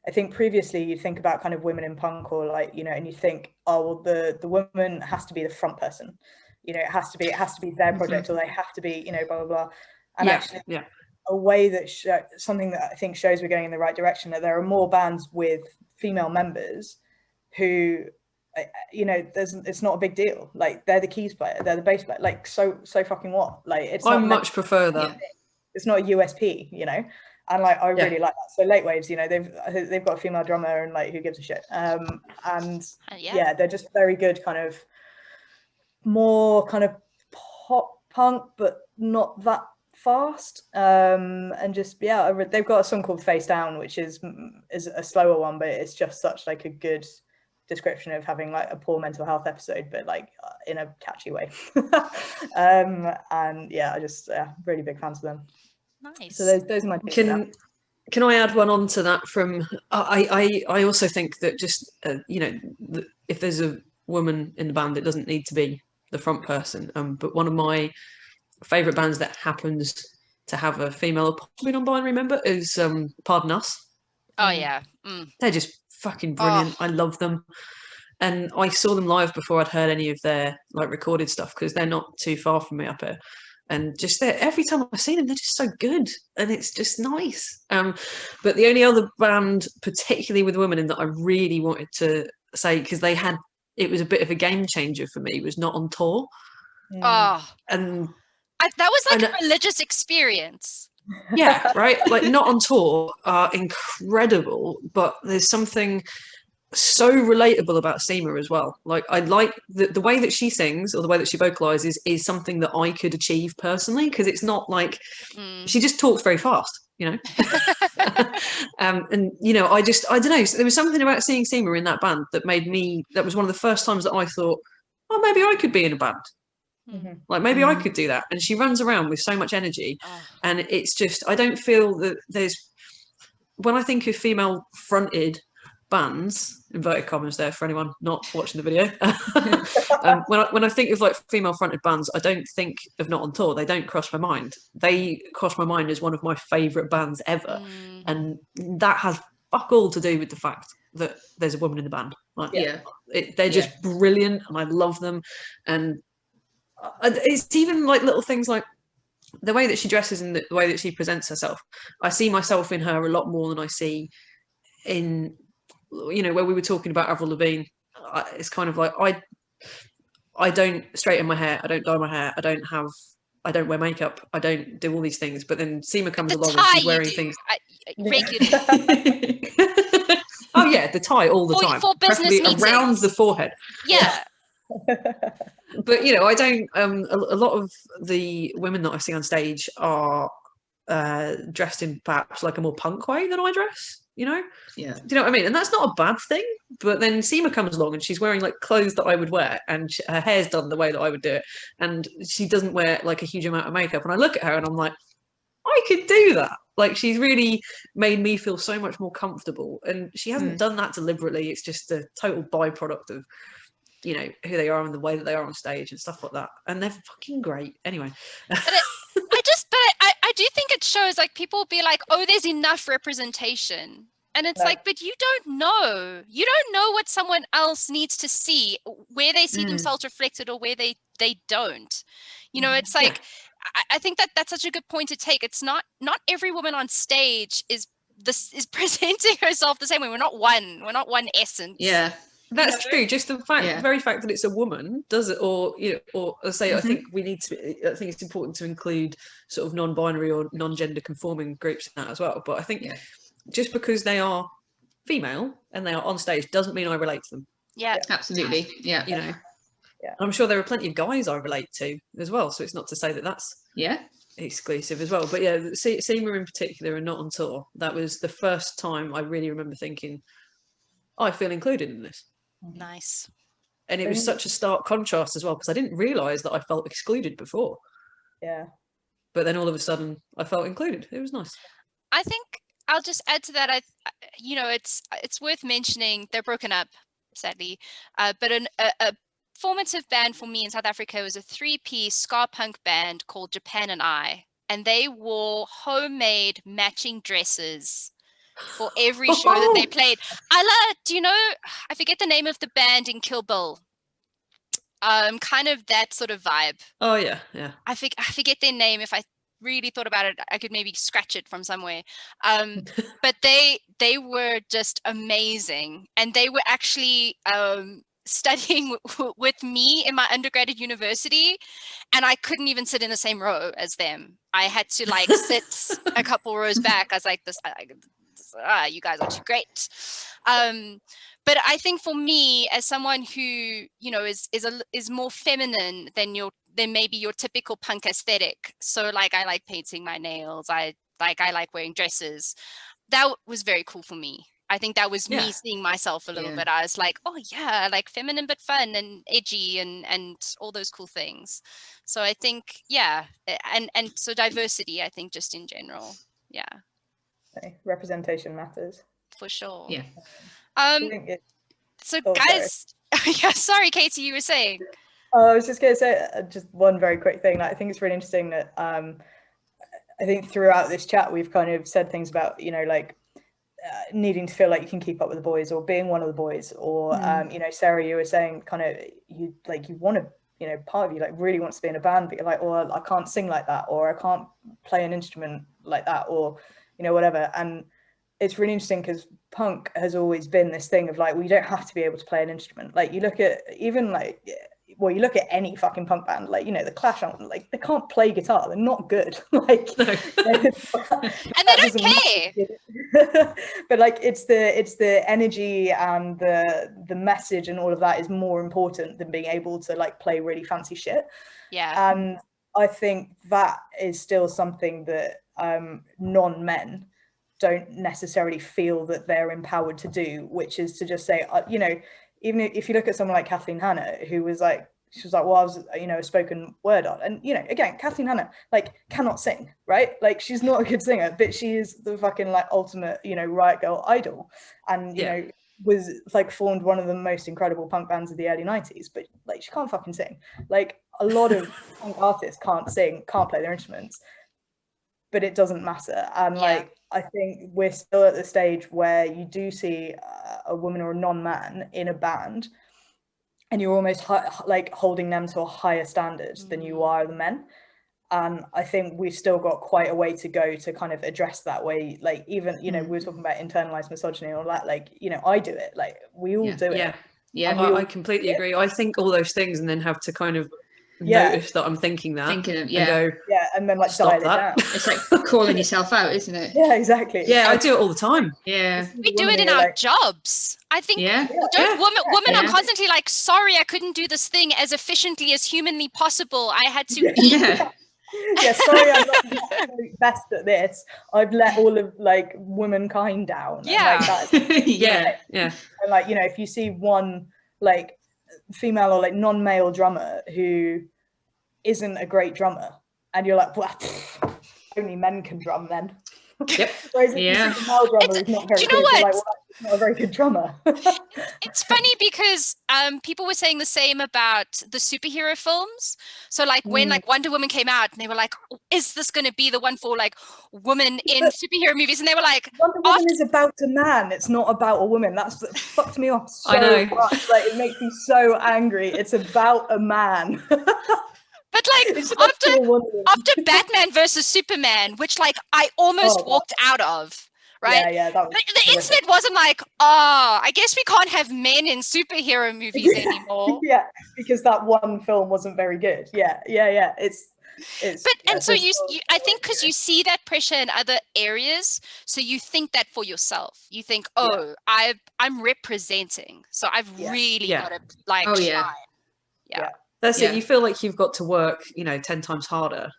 I think previously you think about kind of women in punk, or like, you know, and you think, oh, well, the woman has to be the front person, you know, it has to be their project, or they have to be, you know, blah blah blah. And a way that something that I think shows we're going in the right direction, that there are more bands with female members who, you know, it's not a big deal. Like they're the keys player, they're the bass player. Like so fucking what? Like it's. I much prefer that. It's not a USP, you know, and like I really like that. So Late Waves, you know, they've got a female drummer, and like who gives a shit. And they're just very good, kind of more kind of pop punk, but not that fast. And just they've got a song called Face Down, which is a slower one, but it's just such like a good description of having like a poor mental health episode, but like in a catchy way. And I just really big fans of them. Nice. So those are my picks. Can I add one on to that? From I also think that just you know, if there's a woman in the band, it doesn't need to be the front person. But one of my favorite bands that happens to have a female or possibly non-binary member is Pardon Us. Oh yeah. They're just fucking brilliant. I love them, and I saw them live before I'd heard any of their like recorded stuff, because they're not too far from me up here, and just every time I see them, they're just so good, and it's just nice. But the only other band, particularly with women, in that I really wanted to say, because it was a bit of a game changer for me, was Not on Tour. And that was like a religious experience. Yeah, right. Like Not on Tour are incredible, but there's something so relatable about Seema as well. Like I like the way that she sings, or the way that she vocalizes, is something that I could achieve personally, because it's not like she just talks very fast, you know. And you know, I don't know, there was something about seeing Seema in that band that was one of the first times that I thought, oh, maybe I could be in a band. Like maybe I could do that. And she runs around with so much energy, and it's just, I don't feel that when I think of female fronted bands, inverted commas there for anyone not watching the video, when I think of like female fronted bands, I don't think of Not on Tour. They don't cross my mind. They cross my mind as one of my favorite bands ever, and that has fuck all to do with the fact that there's a woman in the band. Like, they're just brilliant, and I love them. And it's even like little things like the way that she dresses and the way that she presents herself. I see myself in her a lot more than I see in, you know, where we were talking about Avril Lavigne. It's kind of like I don't straighten my hair, I don't dye my hair, I don't wear makeup, I don't do all these things. But then Seema comes along and she's wearing things regularly. Oh yeah, the tie all the time, for business meetings, around the forehead. Yeah. But you know, I don't. A lot of the women that I see on stage are dressed in perhaps like a more punk way than I dress. You know, do you know what I mean? And that's not a bad thing. But then Seema comes along and she's wearing like clothes that I would wear, and her hair's done the way that I would do it, and she doesn't wear like a huge amount of makeup. And I look at her and I'm like, I could do that. Like, she's really made me feel so much more comfortable, and she hasn't done that deliberately. It's just a total byproduct of, you know, who they are and the way that they are on stage and stuff like that. And they're fucking great. Anyway. I do think it shows, like, people will be like, oh, there's enough representation. And it's like, but you don't know. You don't know what someone else needs to see, where they see themselves reflected or where they don't. You know, it's like, I think that that's such a good point to take. It's not every woman on stage is presenting herself the same way. We're not one essence. Yeah. That's true. Just the very fact that it's a woman does it, or say, I think it's important to include sort of non-binary or non-gender conforming groups in that as well. But I think just because they are female and they are on stage doesn't mean I relate to them. Yeah, absolutely. Yeah, you know. Yeah. I'm sure there are plenty of guys I relate to as well. So it's not to say that that's exclusive as well. But yeah, Seema in particular and Not on Tour, that was the first time I really remember thinking, I feel included in this. Nice. And it was such a stark contrast as well, because I didn't realise that I felt excluded before. Yeah. But then all of a sudden I felt included. It was nice. I think I'll just add to that. It's worth mentioning they're broken up, sadly. But a formative band for me in South Africa was a 3-piece ska punk band called Japan and I, and they wore homemade matching dresses for every show that they played. Ala, do you know, I forget the name of the band in Kill Bill. Kind of that sort of vibe. Oh yeah. I forget their name. If I really thought about it, I could maybe scratch it from somewhere. But they were just amazing, and they were actually studying with me in my undergrad at university, and I couldn't even sit in the same row as them. I had to like sit a couple rows back. I was like, you guys are too great. But I think for me, as someone who, you know, is more feminine than maybe your typical punk aesthetic. So like, I like painting my nails. I like wearing dresses. That was very cool for me. I think that was me seeing myself a little bit. I was like, oh yeah, like feminine but fun and edgy and all those cool things. So I think, and so diversity, I think just in general, representation matters. For sure. Yeah. So guys, sorry, Katie, you were saying. I was just going to say just one very quick thing. I think it's really interesting that I think throughout this chat we've kind of said things about, you know, like needing to feel like you can keep up with the boys, or being one of the boys, or you know, Sarah, you were saying kind of you want to, you know, part of you like really wants to be in a band, but you're like, oh, I can't sing like that, or I can't play an instrument like that, or you know, whatever. And it's really interesting because punk has always been this thing of like, we don't have to be able to play an instrument. Like you look at even like, well, you look at any fucking punk band, like, you know, the Clash, like they can't play guitar, they're not good. Like, and they don't care. But like, it's the energy and the message and all of that is more important than being able to like play really fancy shit. Yeah. And I think that is still something that non-men don't necessarily feel that they're empowered to do, which is to just say, you know, even if you look at someone like Kathleen Hanna, who was like, she was like, well, I was, you know, a spoken word art. And, you know, again, Kathleen Hanna, like, cannot sing, right? Like, she's not a good singer, but she is the fucking, like, ultimate, you know, riot girl idol. And, you know, was, like, formed one of the most incredible punk bands of the early 90s. But, like, she can't fucking sing. Like, a lot of punk artists can't sing, can't play their instruments. But it doesn't matter. And, like, I think we're still at the stage where you do see a woman or a non-man in a band, and you're almost like holding them to a higher standard than you are the men. And I think we've still got quite a way to go to kind of address that way. Like, even, you know, we were talking about internalized misogyny and all that. Like, you know, I do it. Like, we all do it. Yeah, I completely agree. I think all those things and then have to kind of notice that I'm thinking that. And go, and then like dial it down. It's like calling yourself out, isn't it? Yeah, exactly. Yeah, I do it all the time. Yeah. We do it in our jobs. I think women are constantly like, sorry, I couldn't do this thing as efficiently as humanly possible. I had to sorry, I'm not best at this. I've let all of like womankind down. Yeah. And, like, yeah. And like, you know, if you see one like female or like non-male drummer who isn't a great drummer, and you're like, well, only men can drum then. Yep. Whereas Yeah. if the male drummer is not very do you good, know you're what? like, well, that's not a very good drummer. It's funny because people were saying the same about the superhero films. So like when like Wonder Woman came out and they were like, is this going to be the one for like women in superhero movies? And they were like, Wonder Woman is about a man. It's not about a woman. That fucked me off so I know. much. Like, it makes me so angry. It's about a man. but like after Batman versus Superman, which like I almost walked out of. Right? Yeah, that was the internet wasn't like, oh, I guess we can't have men in superhero movies anymore. Yeah, because that one film wasn't very good. Yeah. It's but and so you I think because you see that pressure in other areas, so you think that for yourself. You think, oh, I'm representing, so I've really got to like shine. Yeah. That's it. You feel like you've got to work, 10 times harder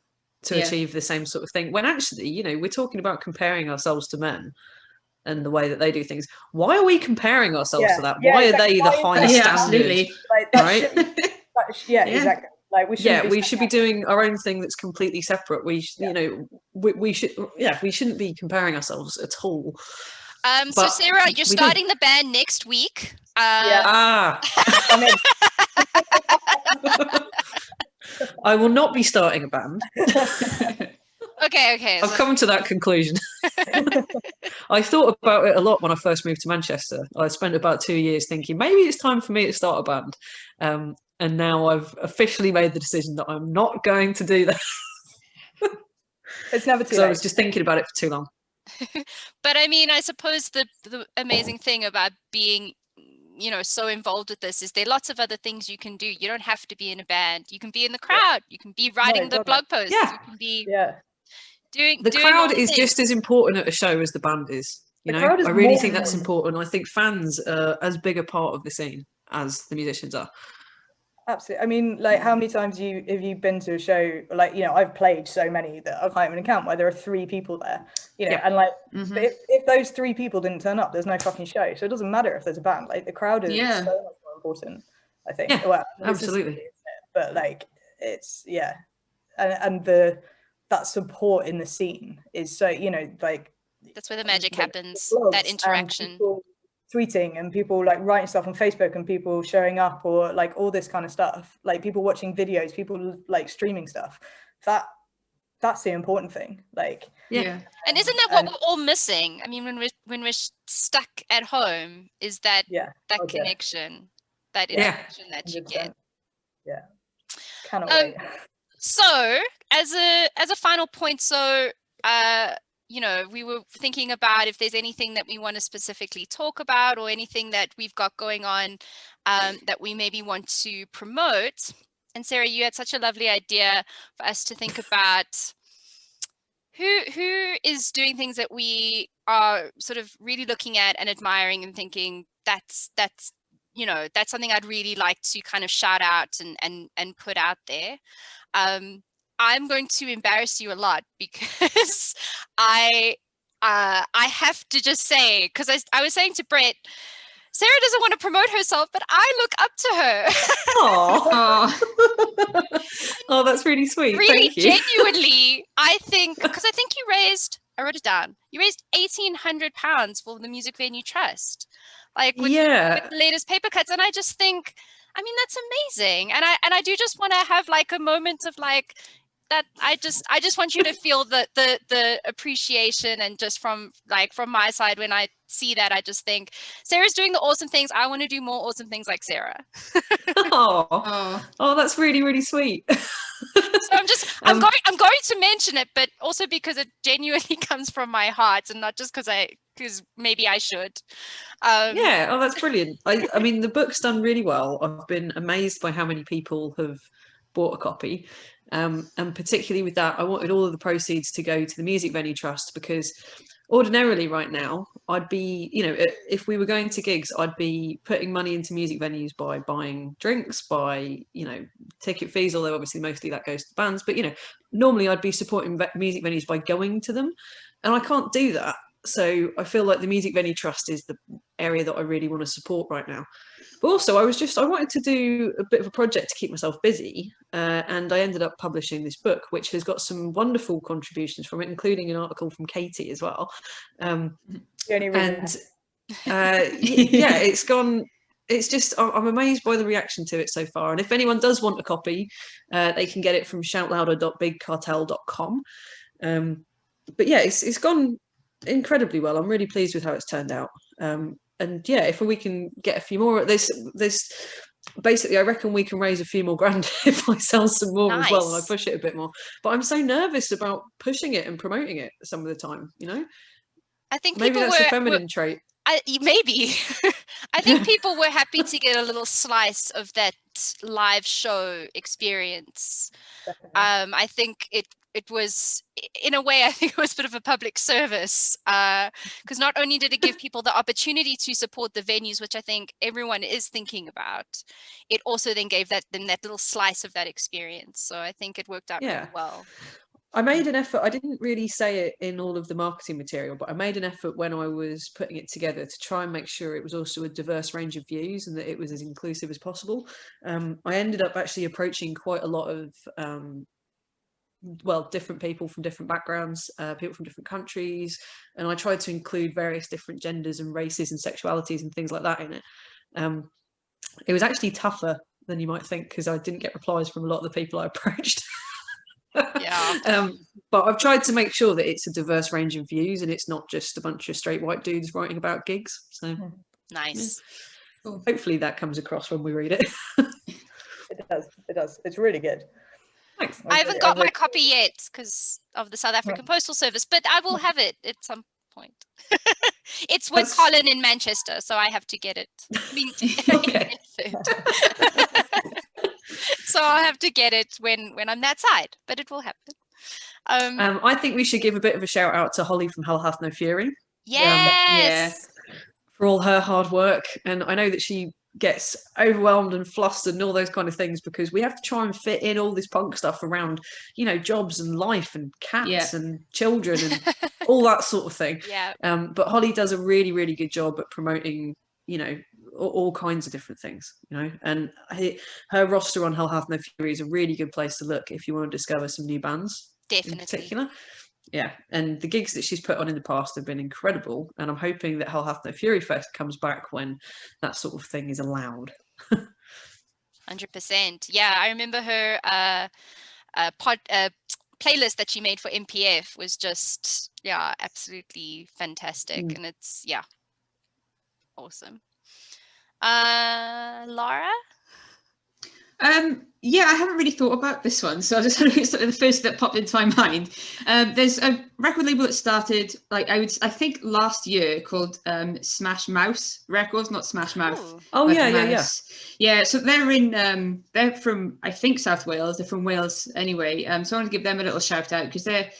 to achieve the same sort of thing, when actually, we're talking about comparing ourselves to men and the way that they do things. Why are we comparing ourselves to that? Why exactly. Are they the highest standard? Absolutely. Like, right? Exactly. Like we should be doing our own thing that's completely separate. We shouldn't be comparing ourselves at all. So Sarah, you're starting the band next week. I'm in. I will not be starting a band. Okay. I've come to that conclusion. I thought about it a lot when I first moved to Manchester. I spent about 2 years thinking maybe it's time for me to start a band. And now I've officially made the decision that I'm not going to do that. It's never too late. So I was just thinking about it for too long. But I mean, I suppose the amazing thing about being so involved with this is there are lots of other things you can do. You don't have to be in a band. You can be in the crowd. You can be writing the blog posts. You can be doing the crowd is just as important at a show as the band is. I really think that's important. I think fans are as big a part of the scene as the musicians are. Absolutely. I mean, like, how many times have you been to a show? Like, I've played so many that I can't even count, where there are 3 people there. And like, but if those 3 people didn't turn up, there's no fucking show. So it doesn't matter if there's a band. Like, the crowd is so much more important, I think. Yeah, well, absolutely. But like, it's and that support in the scene is so like. That's where the magic happens. That interaction. Tweeting and people like writing stuff on Facebook and people showing up, or like all this kind of stuff, like people watching videos, people like streaming stuff. That's the important thing. Like, and isn't that what we're all missing? I mean, when we're stuck at home, is that connection, that interaction that you get. Cannot wait. So as a final point, so we were thinking about if there's anything that we want to specifically talk about, or anything that we've got going on that we maybe want to promote. And Sarah, you had such a lovely idea for us to think about who is doing things that we are sort of really looking at and admiring and thinking that's something I'd really like to kind of shout out and put out there. I'm going to embarrass you a lot because I have to just say, because I was saying to Brett, Sarah doesn't want to promote herself, but I look up to her. Oh, that's really sweet. Really, thank you. genuinely, I think, because I think I wrote it down. You raised £1,800 for the Music Venue Trust, like with the latest paper cuts, and I just think, I mean, that's amazing, and I do just want to have like a moment of like that. I just want you to feel the appreciation, and just from my side, when I see that, I just think Sarah's doing the awesome things. I want to do more awesome things like Sarah. Oh, that's really, really sweet. So I'm going to mention it, but also because it genuinely comes from my heart, and not just because maybe I should. That's brilliant. I mean, the book's done really well. I've been amazed by how many people have bought a copy. And particularly with that, I wanted all of the proceeds to go to the Music Venue Trust, because ordinarily right now I'd be, if we were going to gigs, I'd be putting money into music venues by buying drinks, by, ticket fees, although obviously mostly that goes to the bands. But, normally I'd be supporting music venues by going to them, and I can't do that. So I feel like the Music Venue Trust is area that I really want to support right now. But also I wanted to do a bit of a project to keep myself busy, and I ended up publishing this book, which has got some wonderful contributions from it, including an article from Katie as well. And yeah, it's just, I'm amazed by the reaction to it so far. And if anyone does want a copy, they can get it from shoutlouder.bigcartel.com. But yeah, it's gone incredibly well. I'm really pleased with how it's turned out. And yeah, if we can get a few more, there's basically, I reckon we can raise a few more grand if I sell some more as well, and I push it a bit more. But I'm so nervous about pushing it and promoting it some of the time, you know? I think maybe that's a feminine trait. Maybe. I think people were happy to get a little slice of that live show experience. I think it was, in a way, I think it was a bit of a public service, because not only did it give people the opportunity to support the venues, which I think everyone is thinking about, it also then gave them that little slice of that experience. So I think it worked out really well. I made an effort. I didn't really say it in all of the marketing material, but I made an effort when I was putting it together to try and make sure it was also a diverse range of views and that it was as inclusive as possible. I ended up actually approaching quite a lot of different people from different backgrounds, people from different countries, and I tried to include various different genders and races and sexualities and things like that in it. It was actually tougher than you might think, because I didn't get replies from a lot of the people I approached. Yeah. But I've tried to make sure that it's a diverse range of views and it's not just a bunch of straight white dudes writing about gigs. So nice. Yeah. Hopefully that comes across when we read it. It does. It's really good. Thanks. I haven't got my copy yet because of the South African Postal Service, but I will have it at some point. It's with Colin in Manchester, so I have to get it. Okay. So I'll have to get it when I'm that side, but it will happen. I think we should give a bit of a shout out to Holly from Hell Hath No Fury. Yes. For all her hard work. And I know that she gets overwhelmed and flustered and all those kind of things because we have to try and fit in all this punk stuff around, you know, jobs and life and cats and children and all that sort of thing. But Holly does a really, really good job at promoting, you know, all kinds of different things, you know, and her roster on Hell Hath No Fury is a really good place to look if you want to discover some new bands. Definitely. In particular. Yeah, and the gigs that she's put on in the past have been incredible, and I'm hoping that Hell Hath No Fury Fest comes back when that sort of thing is allowed. 100%. Yeah, I remember her playlist that she made for MPF was just, absolutely fantastic. And it's, awesome. Lara? Yeah, I haven't really thought about this one, so I just it's the first that popped into my mind. There's a record label that started, like I think last year, called Smash Mouse Records, not Smash Mouth. Oh like yeah. So they're from, I think, South Wales. They're from Wales anyway. So I want to give them a little shout out because they're,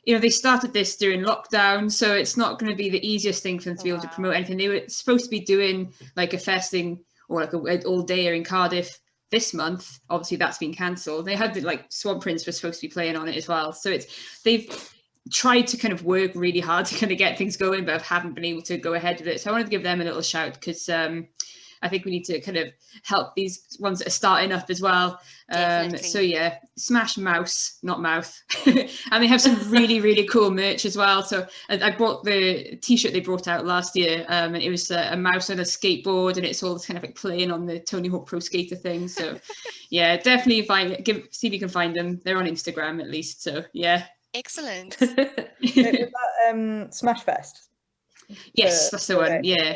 you know, they started this during lockdown, so it's not going to be the easiest thing for them to be able to promote anything. They were supposed to be doing like a festing or like an all dayer in Cardiff this month. Obviously that's been cancelled. They had Swan Prince was supposed to be playing on it as well, so they've tried to kind of work really hard to kind of get things going, but haven't been able to go ahead with it. So I wanted to give them a little shout because I think we need to kind of help these ones that are starting up as well. So yeah, Smash Mouse, not Mouth. And they have some really, really cool merch as well. So I bought the t-shirt they brought out last year, and it was a mouse on a skateboard, and it's all kind of like playing on the Tony Hawk Pro Skater thing. So yeah, definitely see if you can find them. They're on Instagram at least. So yeah. Excellent. Was that Smash Fest? Yes, that's the one. Yeah.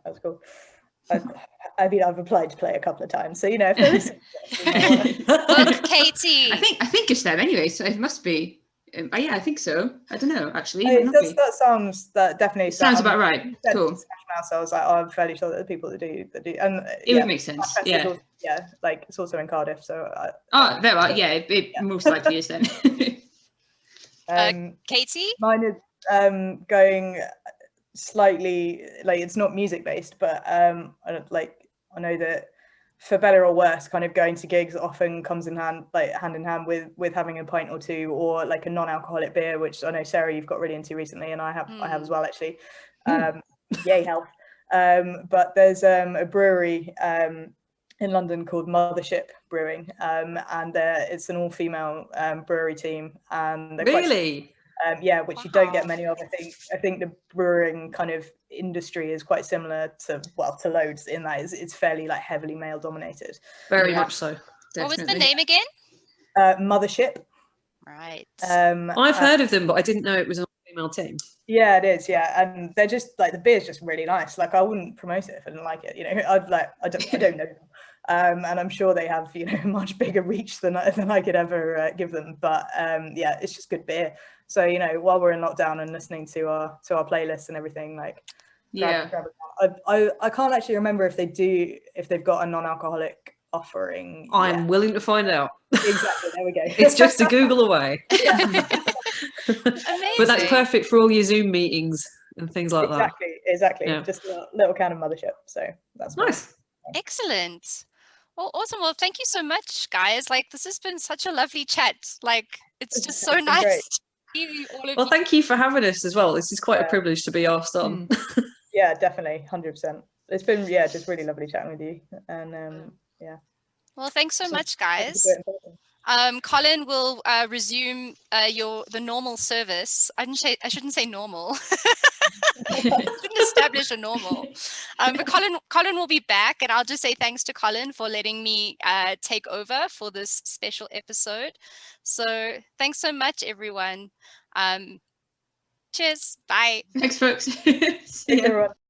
That was cool. I mean, I've applied to play a couple of times, so you know if there is. Look, Katie. I think it's them anyway, so it must be. Yeah, I think so. I don't know actually. That definitely sounds about right. Cool. Smash Mouse, I was like, I'm fairly sure that the people that do, and it would make sense. Yeah. Like it's also in Cardiff, so. There are. Yeah, it most likely is then. Katie. Mine is going slightly like it's not music based, but I know that for better or worse, kind of going to gigs often comes hand in hand with having a pint or two or like a non-alcoholic beer, which I know Sarah you've got really into recently, and I have as well actually. Yay, health. But there's a brewery in London called Mothership Brewing, and it's an all-female brewery team, and they're Really? yeah, which you don't get many of. I think the brewing kind of industry is quite similar to Loads in that it's fairly like heavily male dominated. Very much so. Definitely. What was the name again? Mothership. Right. I've heard of them, but I didn't know it was a female team. Yeah, it is. Yeah, and they're just like, the beer's just really nice. Like, I wouldn't promote it if I didn't like it. You know, I don't know them. And I'm sure they have, you know, much bigger reach than I could ever give them. But yeah, it's just good beer. So, you know, while we're in lockdown and listening to our playlist and everything, like, grab I can't actually remember if they've got a non-alcoholic offering. I'm willing to find out. Exactly. There we go. It's just a Google away. Yeah. But that's perfect for all your Zoom meetings and things like that. Exactly. Yeah. Just a little can of Mothership. So that's nice. Excellent. Well, awesome. Well, thank you so much, guys. Like, this has been such a lovely chat. Like, it's just so nice to hear you, all of you. Thank you for having us as well. This is quite a privilege to be asked on. Yeah, definitely. 100%. It's been, just really lovely chatting with you. And yeah. Well, thanks so much, guys. Colin will resume the normal service. I shouldn't say normal. I shouldn't establish a normal. But Colin will be back, and I'll just say thanks to Colin for letting me take over for this special episode. So thanks so much, everyone. Cheers. Bye. Thanks, folks. See you, everyone.